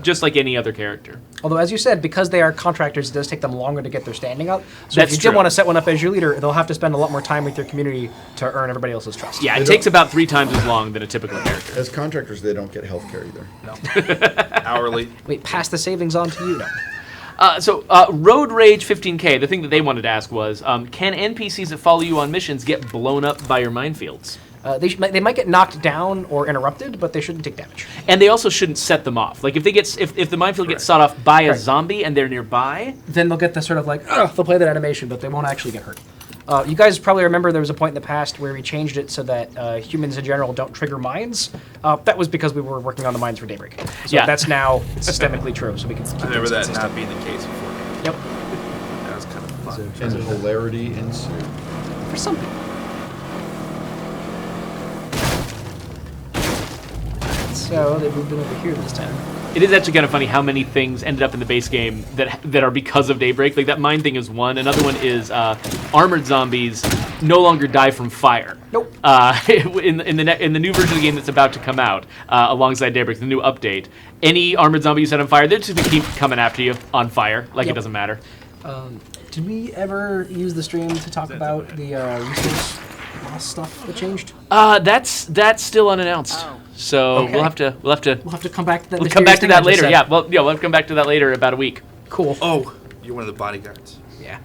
just like any other character. Although, as you said, because they are contractors, it does take them longer to get their standing up. So That's if you true. did want to set one up as your leader, they'll have to spend a lot more time with your community to earn everybody else's trust. Yeah, it They takes don't- about 3 times as long than a typical character. As contractors, they don't get healthcare either. Hourly. Wait, pass the savings on to you? No. So, Road Rage 15K, the thing that they wanted to ask was, can NPCs that follow you on missions get blown up by your minefields? They might get knocked down or interrupted, but they shouldn't take damage. And they also shouldn't set them off. Like, if the minefield gets set off by a Correct. zombie and they're nearby, Then they'll get the sort of like, they'll play that animation, but they won't actually get hurt. You guys probably remember there was a point in the past where we changed it so that humans in general don't trigger mines. That was because we were working on the mines for Daybreak. So Yeah. that's now systemically true, so we can keep I remember things that consistent. not being the case before. Yep. That was kind of fun. And hilarity ensued. For some people. So they've moved in over here this time. it is actually kind of funny how many things ended up in the base game that are because of Daybreak. Like that mine thing is one. Another one is armored zombies no longer die from fire. Nope. In the new version of the game that's about to come out alongside Daybreak, the new update, any armored zombie you set on fire, they're just gonna keep coming after you on fire. Like Yep. it doesn't matter. Did we ever use the stream to talk about the resource loss stuff that changed? That's still unannounced. So Okay. we'll have to We'll have to come back to that. we'll come back to mysterious that thing I just later. said. Yeah, we'll have to come back to that later in about a week. Cool. Oh, you're one of the bodyguards. Yeah.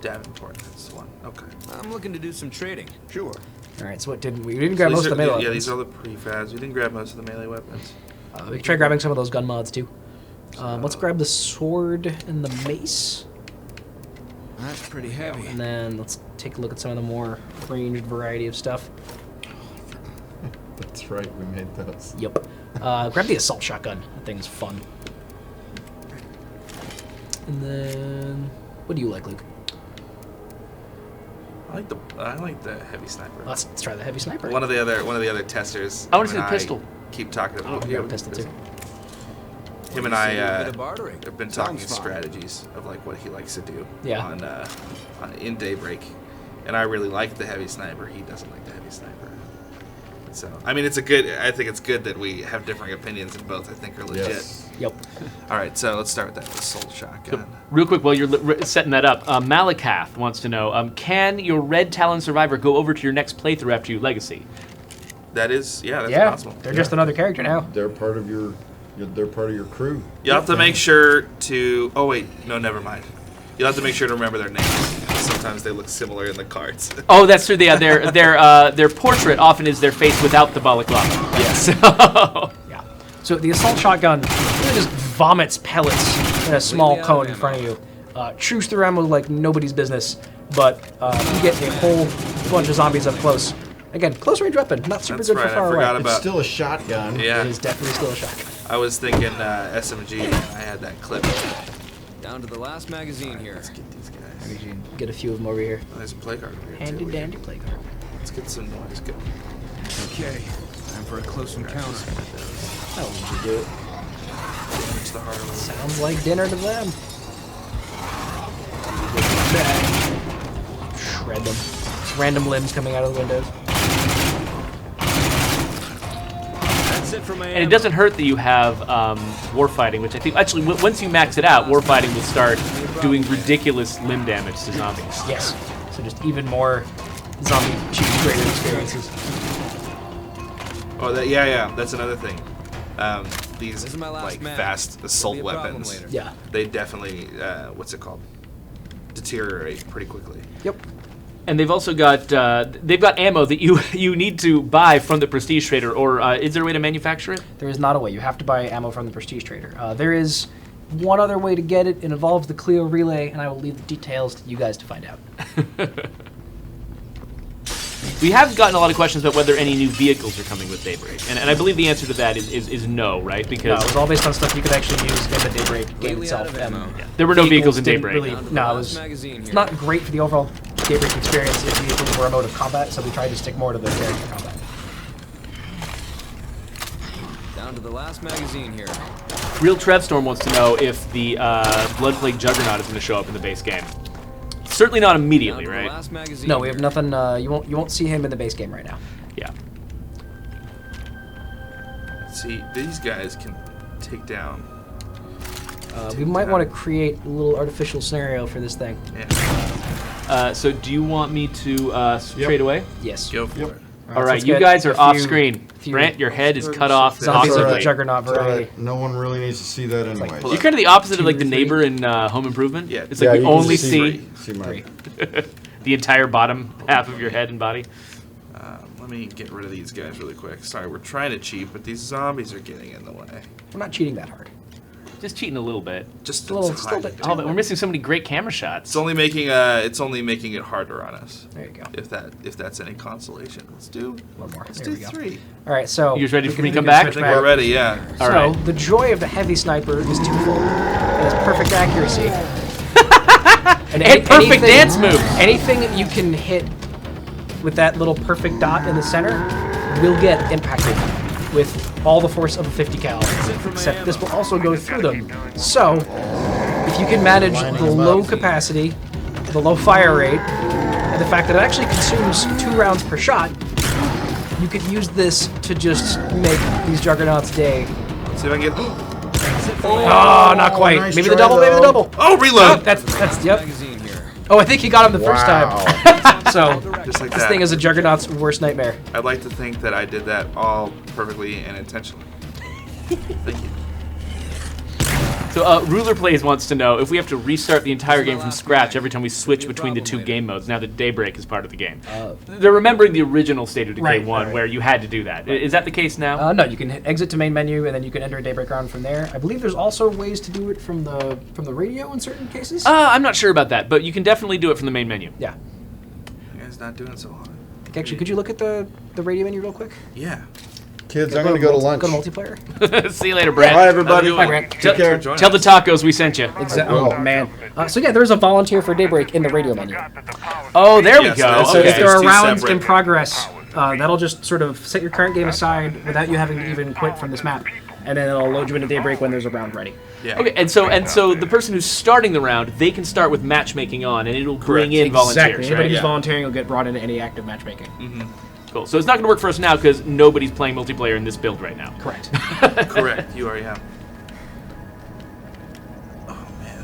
Davenport, that's the one. Okay. I'm looking to do some trading. Sure. All right. So what did we didn't grab most of the melee Yeah, weapons. these are all the prefads. We didn't grab most of the melee weapons. We can try grabbing some of those gun mods too. Let's grab the sword and the mace, That's pretty heavy. and then let's take a look at some of the more ranged variety of stuff. That's right, we made those. Yep. Grab the assault shotgun. That thing's fun. And then, what do you like, Luke? I like the heavy sniper. Let's try the heavy sniper. One of the other testers. I wanna him see the and pistol. Keep talking about. Oh, yeah, grab a pistol too. Him and A I bit of bartering. have been talking Sounds fun. strategies of like what he likes to do. Yeah. In Daybreak, and I really like the heavy sniper. He doesn't like the heavy sniper. So I mean, I think it's good that we have differing opinions, and both I think are legit. Yes. Yep. All right, so let's start with that assault shotgun. Real quick, while you're setting that up, Malakath wants to know: can your Red Talon survivor go over to your next playthrough after you Legacy? That's Yeah. possible. They're just another character now. They're part of your crew. You have to make sure to. Oh wait, no, never mind. You'll have to make sure to remember their names. Sometimes they look similar in the cards. Oh, that's true. Their portrait often is their face without the balaclava. Yes. So, Yeah. So the assault shotgun really just vomits pellets in a small Completely out cone of in front of you. Chews through ammo like nobody's business, but you get a whole bunch of zombies up close. Again, close range weapon, not super That's good right, for I far forgot away. about- It's still a shotgun. Yeah. It is definitely still a shotgun. I was thinking SMG. I had that clip. Down Down to the last magazine here. Let's get these guys. Get a few of them over here. Oh, there's a play card over here. Handy too. dandy play card. Let's get some noise going. Okay, time for a close encounter. How would you do it? It's the harder one. Sounds like dinner to them. Shred them. Just random limbs coming out of the windows. That's it for my And it doesn't hurt that you have warfighting, which I think actually once you max it out, warfighting will start doing ridiculous limb damage to zombies. Yes. So just even more zombie cheap greater experiences. Oh, yeah. That's another thing. These This is my last like match. fast assault There'll be a problem weapons, later. Yeah. they definitely what's it called? Deteriorate pretty quickly. Yep. And they've also got ammo that you need to buy from the Prestige Trader, or is there a way to manufacture it? There is not a way. You have to buy ammo from the Prestige Trader. There is one other way to get it. It involves the Cleo relay, and I will leave the details to you guys to find out. We have gotten a lot of questions about whether any new vehicles are coming with Daybreak, and I believe the answer to that is no, right? No, Because it was all based on stuff you could actually use in the Daybreak game Completely out itself. of ammo. there were no vehicles in didn't Daybreak. Really, Down to the no, it last was magazine it's here. not great for the overall Daybreak experience if vehicles were a mode of combat, so we tried to stick more to the character combat. Down to the last magazine here. Real Trevstorm wants to know if the Blood Plague Juggernaut is going to show up in the base game. Certainly not Down immediately, to the right? last magazine No, we have here. nothing. You won't see him in the base game right now. Yeah. See, these guys can take down. We might want to create a little artificial scenario for this thing. Yeah, So do you want me to trade away? Yes. go for it. All right, let's you get guys a are off few- screen. few Brant, your head is cut off Zombies of the awkwardly. Juggernaut It's all variety. right. No one really needs to see that anyway. pull You're kind of the opposite of like the 2, 3. neighbor in Home Improvement. Yeah. It's like Yeah, you you can only see- see See my. the entire bottom half of your head and body. Let me get rid of these guys really quick. Sorry, we're trying to cheat, but these zombies are getting in the way. We're not cheating that hard. Just cheating a little bit. Just A little- it's still hard. bit- Oh, but we're missing so many great camera shots. It's only making it harder on us. There you go. If that's any consolation. Let's do One more. Let's There do we go. 3. All right, so You guys ready we for me to can come back? switch I think we're ready. Yeah. All So right. the joy of the heavy sniper is twofold. It has perfect accuracy. And perfect dance moves. Anything that you can hit with that little perfect dot in the center will get impacted with all the force of a 50 cal. Except this will also go through them. So if you can manage the low capacity, the low fire rate, and the fact that it actually consumes 2 rounds per shot, you could use this to just make these Juggernauts' day. Let's see if I can get. Oh, not quite. nice Maybe the try, double, maybe the though. double. Oh, reload! That's yep. Magazine here. Oh, I think he got him the first time. So Just like this that. thing is a Juggernaut's worst nightmare. I'd like to think that I did that all perfectly and intentionally. Thank you. So Ruler Plays wants to know if we have to restart the entire game from scratch every time we switch between the 2 game modes, now that Daybreak is part of the game. They're remembering the original State of Decay Right, 1 right. where you had to do that. Is that the case now? No, you can hit exit to main menu, and then you can enter a Daybreak round from there. I believe there's also ways to do it from the radio in certain cases. I'm not sure about that, but you can definitely do it from the main menu. Yeah. You guys not doing so hard. Actually, could you look at the radio menu real quick? Yeah. Kids, I'm gonna go to lunch. Go to multiplayer. See you later, Brant. Bye, everybody. Have a good Hi, one. Grant. Take care. Join Tell the us. tacos we sent you. Oh man. So yeah, there's a volunteer for Daybreak in the radio menu. Oh, there we Yes, go. that's So okay. if there are There's two rounds separate- in progress, that'll just sort of set your current game aside without you having to even quit from this map, and then it'll load you into Daybreak when there's a round ready. Yeah. Okay, and so the person who's starting the round, they can start with matchmaking on, and it'll bring in volunteers, Anybody right? who's Yeah. volunteering will get brought into any active matchmaking. Cool. So it's not going to work for us now because nobody's playing multiplayer in this build right now. Correct. Correct. You already have. Oh man.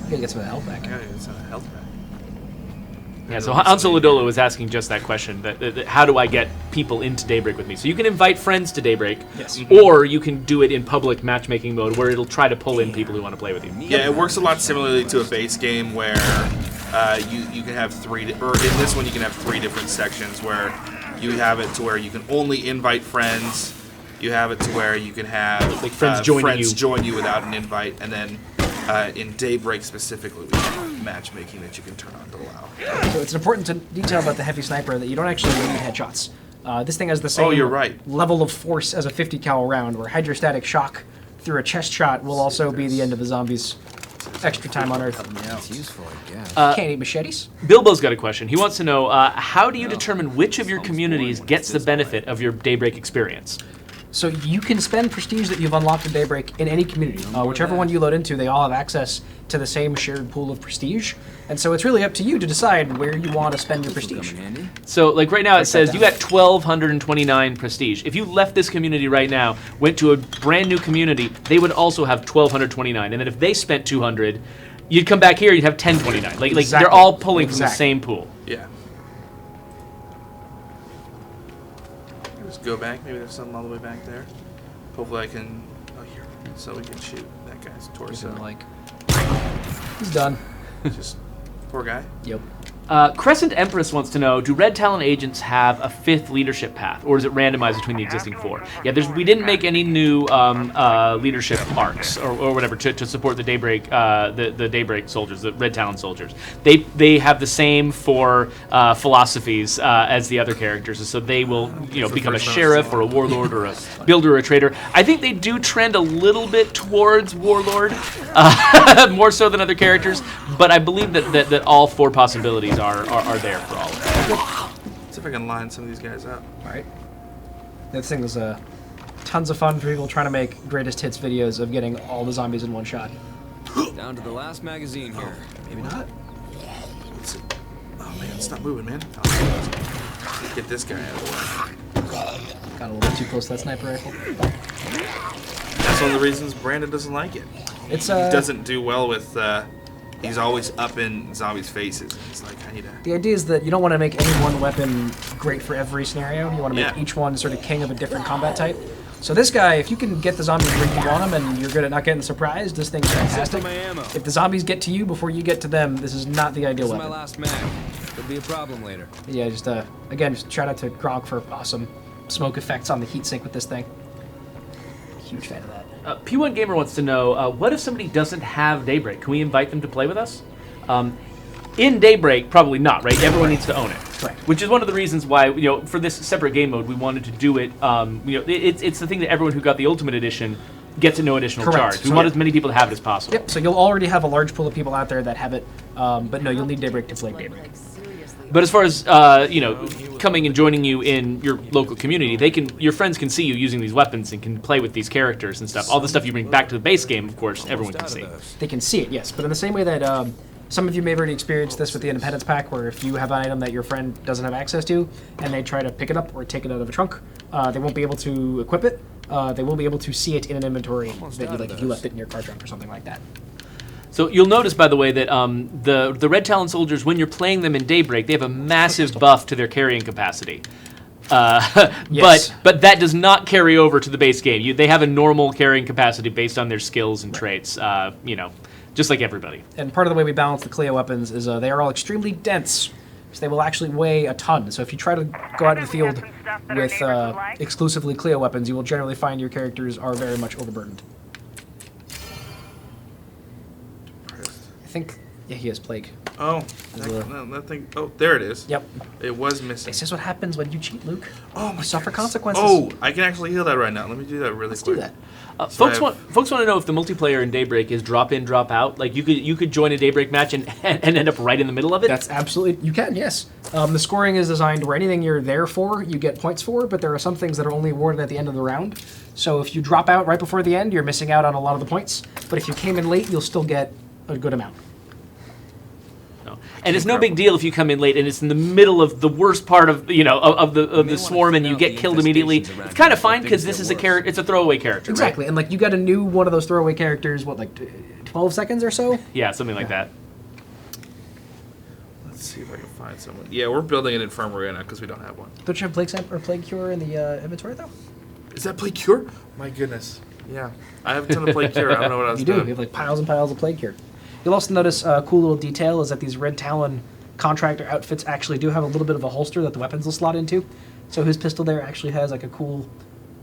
You gotta get some of the health back. Yeah, it's a health pack. Yeah, so Hansel Ladolo was asking just that question, that how do I get people into Daybreak with me? So you can invite friends to Daybreak, Yes. or you can do it in public matchmaking mode where it'll try to pull in people who want to play with you. Yeah, it works a lot similarly to a base game where you can have or in this one you can have 3 different sections where you have it to where you can only invite friends. You have it to where you can have Like friends joining you. join you without an invite, and then in Daybreak specifically, we have matchmaking that you can turn on to allow. So it's important to detail about the heavy sniper that you don't actually need headshots. This thing has the same you're right. level of force as a 50 cal round, where hydrostatic shock through a chest shot will also be the end of the zombies. Extra time on Earth. It's useful, I guess. Can't eat machetes. Bilbo's got a question. He wants to know, how do you determine which of your communities gets the benefit of your Daybreak experience? So you can spend prestige that you've unlocked in Daybreak in any community. Whichever one you load into, they all have access to the same shared pool of prestige. And so it's really up to you to decide where you want to spend your prestige. So, like right now, it Break that says you down. got 1,229 prestige. If you left this community right now, went to a brand new community, they would also have 1,229. And then if they spent 200, you'd come back here, you'd have 1,029. Like Exactly. they're all pulling from the Exactly. same pool. Yeah. Let's go back. Maybe there's something all the way back there. Hopefully I can. Oh, here. So we can shoot that guy's torso. He's done. Just poor guy. Yep. Crescent Empress wants to know, do Red Talon agents have a 5th leadership path, or is it randomized between the existing 4? Yeah, we didn't make any new leadership arcs or whatever to support the Daybreak the Daybreak soldiers, the Red Talon soldiers. They have the same 4 philosophies as the other characters, so they will become a sheriff or a warlord or a builder or a trader. I think they do trend a little bit towards warlord, more so than other characters, but I believe that all 4 possibilities are there for all of them. Let's see if I can line some of these guys up. All right. This thing was tons of fun for people trying to make greatest hits videos of getting all the zombies in one shot. Down to the last magazine here. Maybe not. Let's see. Oh man, stop moving, man. Oh, get this guy out of the way. Got a little bit too close to that sniper rifle. That's one of the reasons Brandon doesn't like it. It's He doesn't do well with. He's always up in zombies' faces. It's like I need to. The idea is that you don't want to make any one weapon great for every scenario. You want to make Yeah. each one sort of king of a different combat type. So this guy, if you can get the zombies where you want them and you're good at not getting surprised, this thing's fantastic. my ammo. If the zombies get to you before you get to them, this is not the ideal This is my weapon. last mag. Could be a problem later. Yeah, just again, just shout out to Grog for awesome smoke effects on the heatsink with this thing. Huge fan of that. P1 Gamer wants to know, what if somebody doesn't have Daybreak? Can we invite them to play with us? In Daybreak, probably not, right? Everyone needs to own it. Correct. Which is one of the reasons why, for this separate game mode, we wanted to do it. It's the thing that everyone who got the Ultimate Edition gets at no additional Correct. charge. We So- want as many people to have it as possible. Yep, so you'll already have a large pool of people out there that have it, but no, you'll need Daybreak to play Daybreak. But as far as coming and joining you in your local community, your friends can see you using these weapons and can play with these characters and stuff. All the stuff you bring back to the base game, of course, everyone can see. They can see it, yes, but in the same way that some of you may have already experienced this with the Independence Pack, where if you have an item that your friend doesn't have access to, and they try to pick it up or take it out of a trunk, they won't be able to equip it. They will be able to see it in an inventory that you, like, if you left it in your car trunk or something like that. So you'll notice, by the way, that the Red Talon soldiers, when you're playing them in Daybreak, they have a massive buff to their carrying capacity. Yes. But that does not carry over to the base game. They have a normal carrying capacity based on their skills and traits. Just like everybody. And part of the way we balance the Cleo weapons is they are all extremely dense, so they will actually weigh a ton. So if you try to go out in the field with exclusively Cleo weapons, you will generally find your characters are very much overburdened. I think, yeah, he has plague. Oh, that thing. Oh, there it is. Yep. It was missing. This is what happens when you cheat, Luke. Oh my You suffer goodness. consequences. Oh, I can actually heal that right now. Let me do that really Let's quick. do that. So Folks want to know if the multiplayer in Daybreak is drop in, drop out. Like you could join a Daybreak match and end up right in the middle of it. That's absolutely, you can, yes. The scoring is designed where anything you're there for, you get points for, but there are some things that are only awarded at the end of the round. So if you drop out right before the end, you're missing out on a lot of the points. But if you came in late, you'll still get a good amount. No. And it's no big deal if you come in late and it's in the middle of the worst part of the swarm and you get killed immediately. It's kind of fine because this is it's a throwaway character. Exactly, Right? and like you got a new one of those throwaway characters, what, like 12 seconds or so? Yeah, something like that. Let's see if I can find someone. Yeah, we're building an infirmary right now because we don't have one. Don't you have Plague Cure in the inventory, though? Is that Plague Cure? My goodness. Yeah. I have a ton of Plague Cure. I don't know what I was You do. doing. You have like piles and piles of Plague Cure. You'll also notice a cool little detail is that these Red Talon contractor outfits actually do have a little bit of a holster that the weapons will slot into. So his pistol there actually has like a cool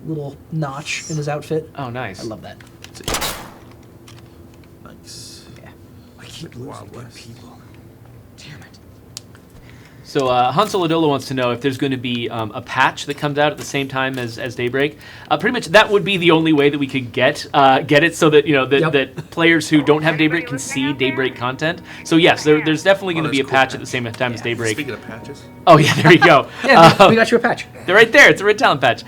little notch in his outfit. Oh, nice. I love that. Nice. Yeah. I keep losing good people. Damn it. So Hansel Adola wants to know if there's going to be a patch that comes out at the same time as Daybreak. Pretty much that would be the only way that we could get it so that that players who don't have Daybreak can see Daybreak content. So yes, there's definitely going to be a patch at the same time as Daybreak. Speaking of patches. Oh yeah, there you go. Yeah, we got you a patch. They're right there. It's a Red Talon patch.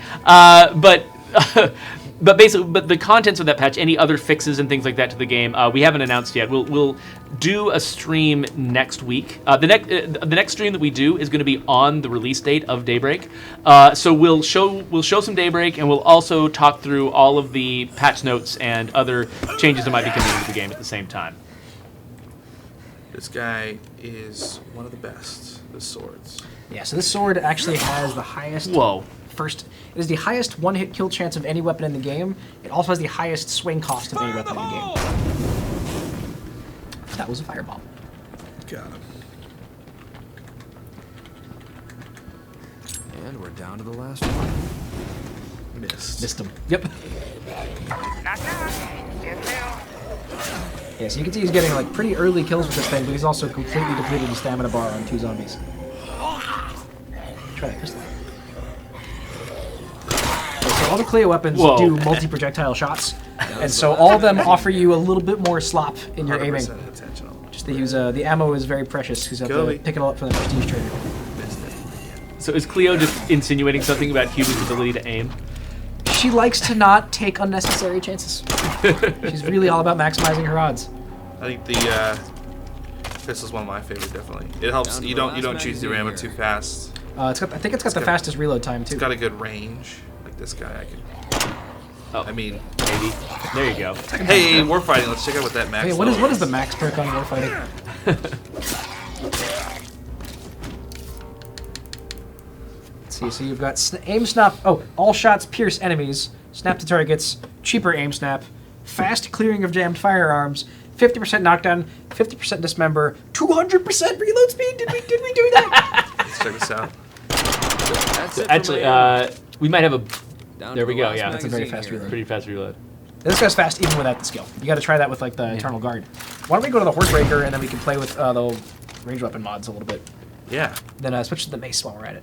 But basically, the contents of that patch, any other fixes and things like that to the game, we haven't announced yet. We'll do a stream next week. The next stream that we do is going to be on the release date of Daybreak. So we'll show some Daybreak, and we'll also talk through all of the patch notes and other changes that might be coming into the game at the same time. This guy is one of the best with swords. Yeah, so this sword actually has the highest. Whoa. It is the highest one-hit kill chance of any weapon in the game. It also has the highest swing cost of any weapon in the game. That was a fireball. Got him. And we're down to the last one. Missed him. Yep. Knock, knock. Yes, sir. Yeah, so you can see he's getting like pretty early kills with this thing, but he's also completely depleted his stamina bar on 2 zombies. Try that pistol. So all the Cleo weapons do multi-projectile shots, and so all of them offer you a little bit more slop in your aiming. Intentional. Just to use the ammo is very precious because you have to pick it all up from the prestige trader. So is Cleo just insinuating something about humans' ability to aim? She likes to not take unnecessary chances. She's really all about maximizing her odds. I think the pistol's one of my favorite. Definitely, it helps. You don't choose your ammo too fast. I think it's got the fastest reload time too. It's got a good range. Like this guy, I can. Oh, I mean, maybe. There you go. Hey, war fighting. Let's check out what that max. Hey, what is the max perk on warfighting? Let's see. So you've got aim snap. Oh, all shots pierce enemies. Snap to targets. Cheaper aim snap. Fast clearing of jammed firearms. 50% knockdown. 50% dismember. 200% reload speed. Did we do that? Let's check this out. That's it. Actually, we might have a. Down There to we the go. last Yeah, That's a very fast magazine here. reload. pretty fast reload. This guy's fast even without the skill. You got to try that with like the Eternal Guard. Why don't we go to the Hordebreaker and then we can play with the range weapon mods a little bit. Yeah. Then switch to the mace while we're at it.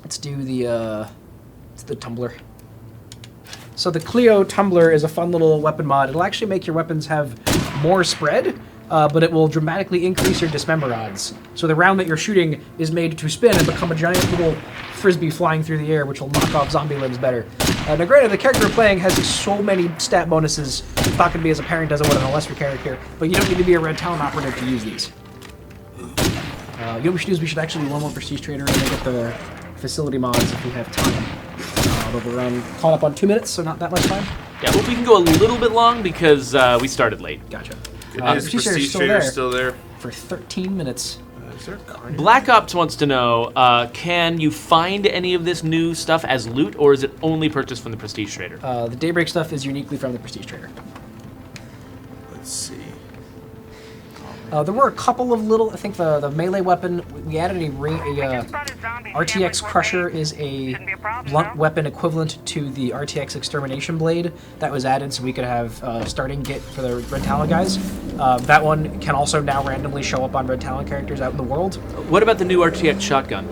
Let's do the tumbler. So the Cleo tumbler is a fun little weapon mod. It'll actually make your weapons have more spread, but it will dramatically increase your dismember odds. So the round that you're shooting is made to spin and become a giant little frisbee flying through the air, which will knock off zombie limbs better. Now granted, the character we're playing has so many stat bonuses, it's not going to be as apparent as it would on a lesser character, but you don't need to be a Red Talon operative to use these. You know what we should do is we should actually do one more Prestige Trader and then get the facility mods if we have time. But we're caught up on 2 minutes, so not that much time. Yeah, well, we can go a little bit long because we started late. Gotcha. Is Prestige Trader still there? For 13 minutes. Is there a card? Black Ops wants to know, can you find any of this new stuff as loot, or is it only purchased from the Prestige Trader? The Daybreak stuff is uniquely from the Prestige Trader. Let's see. There were a couple of little, I think the melee weapon, we added a RTX Crusher is a blunt weapon equivalent to the RTX Extermination Blade that was added so we could have starting get for the Red Talon guys. That one can also now randomly show up on Red Talon characters out in the world. What about the new RTX shotgun?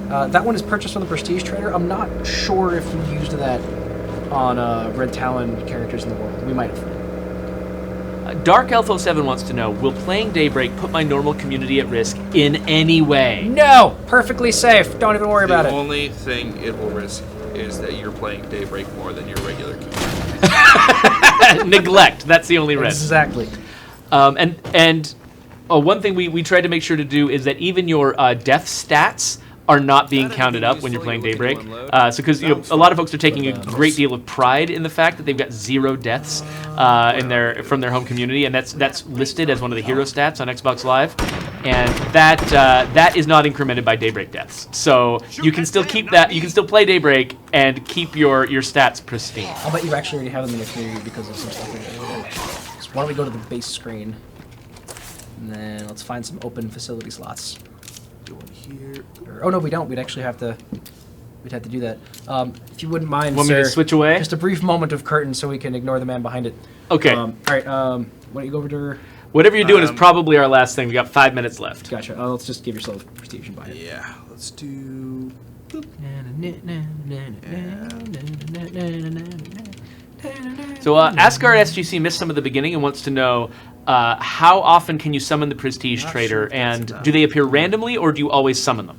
That one is purchased from the Prestige Trader. I'm not sure if we used that on Red Talon characters in the world. We might have. Dark Elf 07 wants to know, will playing Daybreak put my normal community at risk in any way? No! Perfectly safe. Don't even worry about The it. only thing it will risk is that you're playing Daybreak more than your regular community. Neglect. That's the only risk. Exactly. And one thing we tried to make sure to do is that even your death stats are not being counted up when you're playing Daybreak. So because a lot of folks are taking a great deal of pride in the fact that they've got 0 deaths from their home community, and that's listed as one of the hero stats on Xbox Live, and that is not incremented by Daybreak deaths. So you can still keep that. You can still play Daybreak and keep your stats pristine. I'll bet you actually already have them in the community because of some stuff in there. So why don't we go to the base screen, and then let's find some open facility slots. Doing here. Oh no, we don't. We'd actually have to. We'd have to do that. If you wouldn't mind, Want sir, me to switch away? Just a brief moment of curtain so we can ignore the man behind it. Okay. All right. Why don't you go over to? Whatever you're doing is probably our last thing. We got 5 minutes left. Gotcha. Oh, let's just give yourself prestige and buy it. Yeah, let's do. So Asgard SGC missed some of the beginning and wants to know how often can you summon the Prestige Trader, and do they appear randomly or do you always summon them?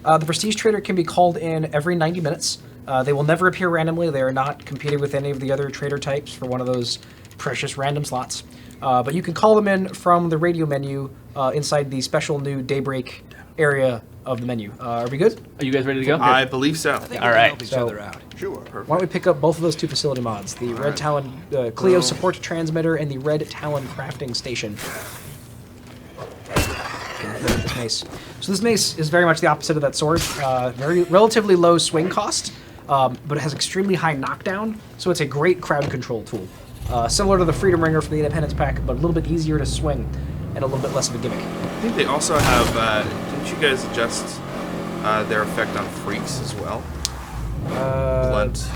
The Prestige Trader can be called in every 90 minutes. They will never appear randomly. They are not competing with any of the other trader types for one of those precious random slots. But you can call them in from the radio menu inside the special new Daybreak area of the menu. Are we good? Are you guys ready to go? I believe so. All right. So, Sure. Perfect. why don't we pick up both of those two facility mods, the Red Talon Cleo support transmitter and the Red Talon crafting station. This mace. So this mace is very much the opposite of that sword. Very relatively low swing cost, but it has extremely high knockdown, so it's a great crowd control tool. Similar to the Freedom Ringer from the Independence Pack, but a little bit easier to swing and a little bit less of a gimmick. I think they also have. Didn't you guys adjust their effect on freaks as well? Blunt.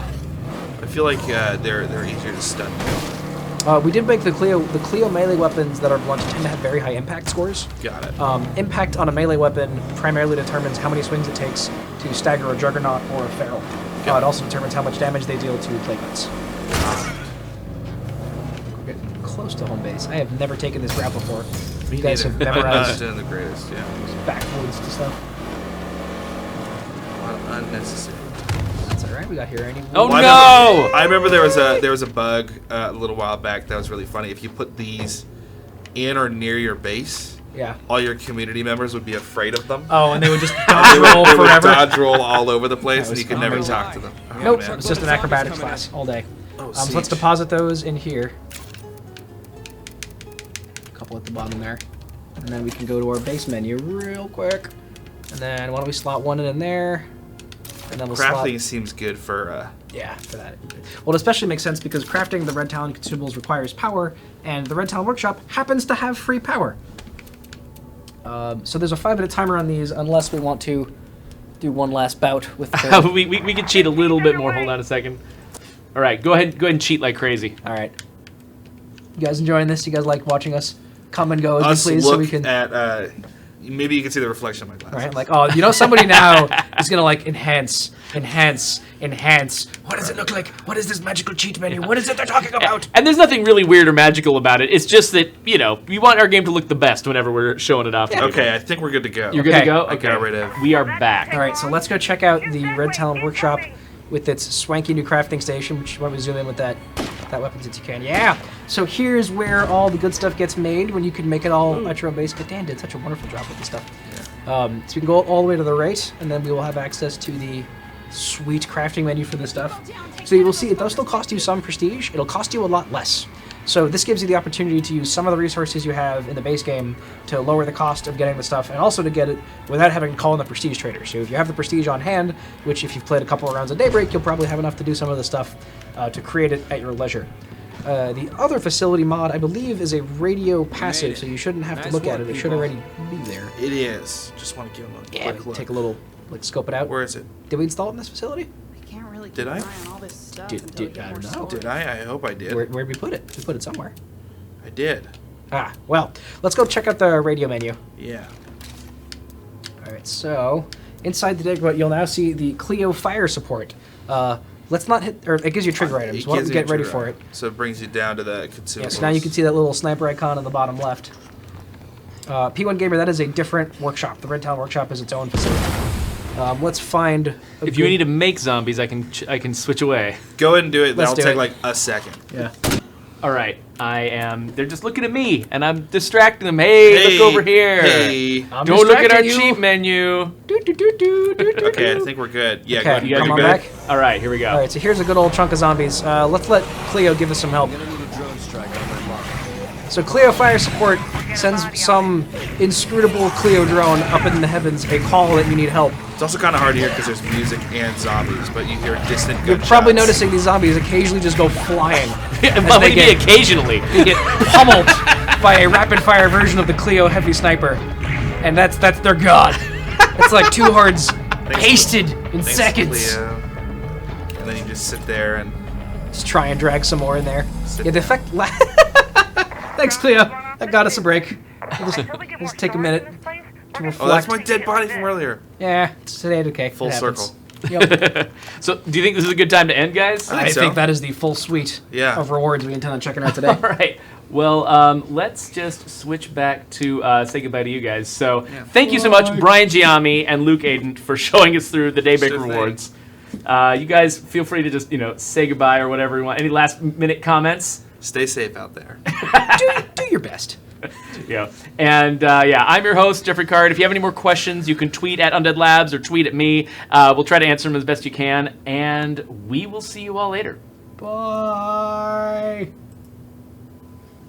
I feel like they're easier to stun. We did make the Cleo melee weapons that are blunt tend to have very high impact scores. Got it. Impact on a melee weapon primarily determines how many swings it takes to stagger a Juggernaut or a Feral. It also determines how much damage they deal to plaguements. We're getting close to home base. I have never taken this route before. You guys have I'm not memorized doing the greatest. Yeah. backwoods to stuff. Unnecessary. That's all right. We got here any. Oh Well, no! I remember there was a bug a little while back that was really funny. If you put these in or near your base, Yeah. all your community members would be afraid of them. Oh, and they would just dodge They roll would forever. dodge roll all over the place, That and was you could never amazing. talk to them. Oh, Nope, man. it's just an acrobatics class all day. Oh, So let's siege. deposit those in here. A couple at the bottom there. And then we can go to our base menu real quick. And then why don't we slot one in there? And then we'll Crafting slot... seems good for. Yeah, for that. Well, it especially makes sense because crafting the Red Talon consumables requires power, and the Red Talon Workshop happens to have free power. So there's a 5-minute timer on these unless we want to do one last bout with the... we can cheat a little bit more. Hold on a second. All right, go ahead and cheat like crazy. All right. You guys enjoying this? You guys like watching us come and go as Us we please, look so we can. at. Maybe you can see the reflection of my glasses. All right, like, oh, you know, somebody now is gonna like enhance. What does it look like? What is this magical cheat menu? What is it they're talking about? And there's nothing really weird or magical about it. It's just that, you know, we want our game to look the best whenever we're showing it off. to people. Okay, I think we're good to go. You're good to Okay. go? I got rid of. We are back. All right, so let's go check out the Red Talon Workshop with its swanky new crafting station. Which, why don't we zoom in with that weapon since you can? Yeah. So here's where all the good stuff gets made when you can make it all at your own base. But Dan did such a wonderful job with this stuff. So we can go all the way to the right, and then we will have access to the sweet crafting menu for this stuff. So you will see it does still cost you some prestige. It'll cost you a lot less. So this gives you the opportunity to use some of the resources you have in the base game to lower the cost of getting the stuff, and also to get it without having to call in the prestige trader. So if you have the prestige on hand, which if you've played a couple of rounds of Daybreak, you'll probably have enough to do some of the stuff to create it at your leisure. The other facility mod, I believe, is a radio passive, so you shouldn't have to look at it. It should already be there. It is. Just want to give them a Yeah, quick look. take a little, like, scope it out. Where is it? Did we install it in this facility? I can't really Did keep I? an eye on all this stuff Did- until we did- get I more don't know. storage. Did I? I hope I did. Where'd we put it? We put it somewhere. I did. Ah, well, let's go check out the radio menu. Yeah. All right, so inside the Daybreak, you'll now see the Cleo fire support. Let's not hit, or it gives you trigger items. Why don't we get ready for it? So it brings you down to the consumables. Yeah, so now you can see that little sniper icon on the bottom left. P1 Gamer, that is a different workshop. The Red Talon Workshop is its own facility. Let's find. If you need to make zombies, I can switch away. Go ahead and do it. Let's That'll do take it. like a second. Yeah. All right, they're just looking at me, and I'm distracting them. Hey, look over here. Hey. I'm Don't look at our distracting you. cheat menu. Okay, I think we're good. Yeah, Okay, You guys come are on good? back. All right, here we go. All right, so here's a good old chunk of zombies. Let's let Cleo give us some help. Gonna need a drone strike on my mark. So Cleo Fire Support sends some inscrutable Cleo drone up in the heavens a call that you need help. It's also kind of hard to hear because there's music and zombies, but you hear distant You're gunshots. probably noticing these zombies occasionally just go flying. Well, they maybe get- occasionally. They get pummeled by a rapid fire version of the Cleo Heavy Sniper. And that's their god. It's like two hearts pasted in Thanks, seconds. Cleo. And then you just sit there and Just try and drag some more in there. Sit Yeah, the effect... Thanks, Cleo. that got us a break. We'll just take a minute to reflect. Oh, that's my dead body from earlier. Yeah, it's State of Decay. Full It happens. circle. Yep. So, do you think this is a good time to end, guys? I so. think that is the full suite Yeah. of rewards we intend on checking out today. All right. Well, let's just switch back to say goodbye to you guys. So, thank you so much, Brian Giaime and Luke Adent, for showing us through the Daybreak Sure thing. rewards. You guys feel free to just, say goodbye or whatever you want. Any last minute comments? Stay safe out there. Do your best. Yeah. And I'm your host, Jeffrey Card. If you have any more questions, you can tweet at Undead Labs or tweet at me. We'll try to answer them as best you can. And we will see you all later. Bye.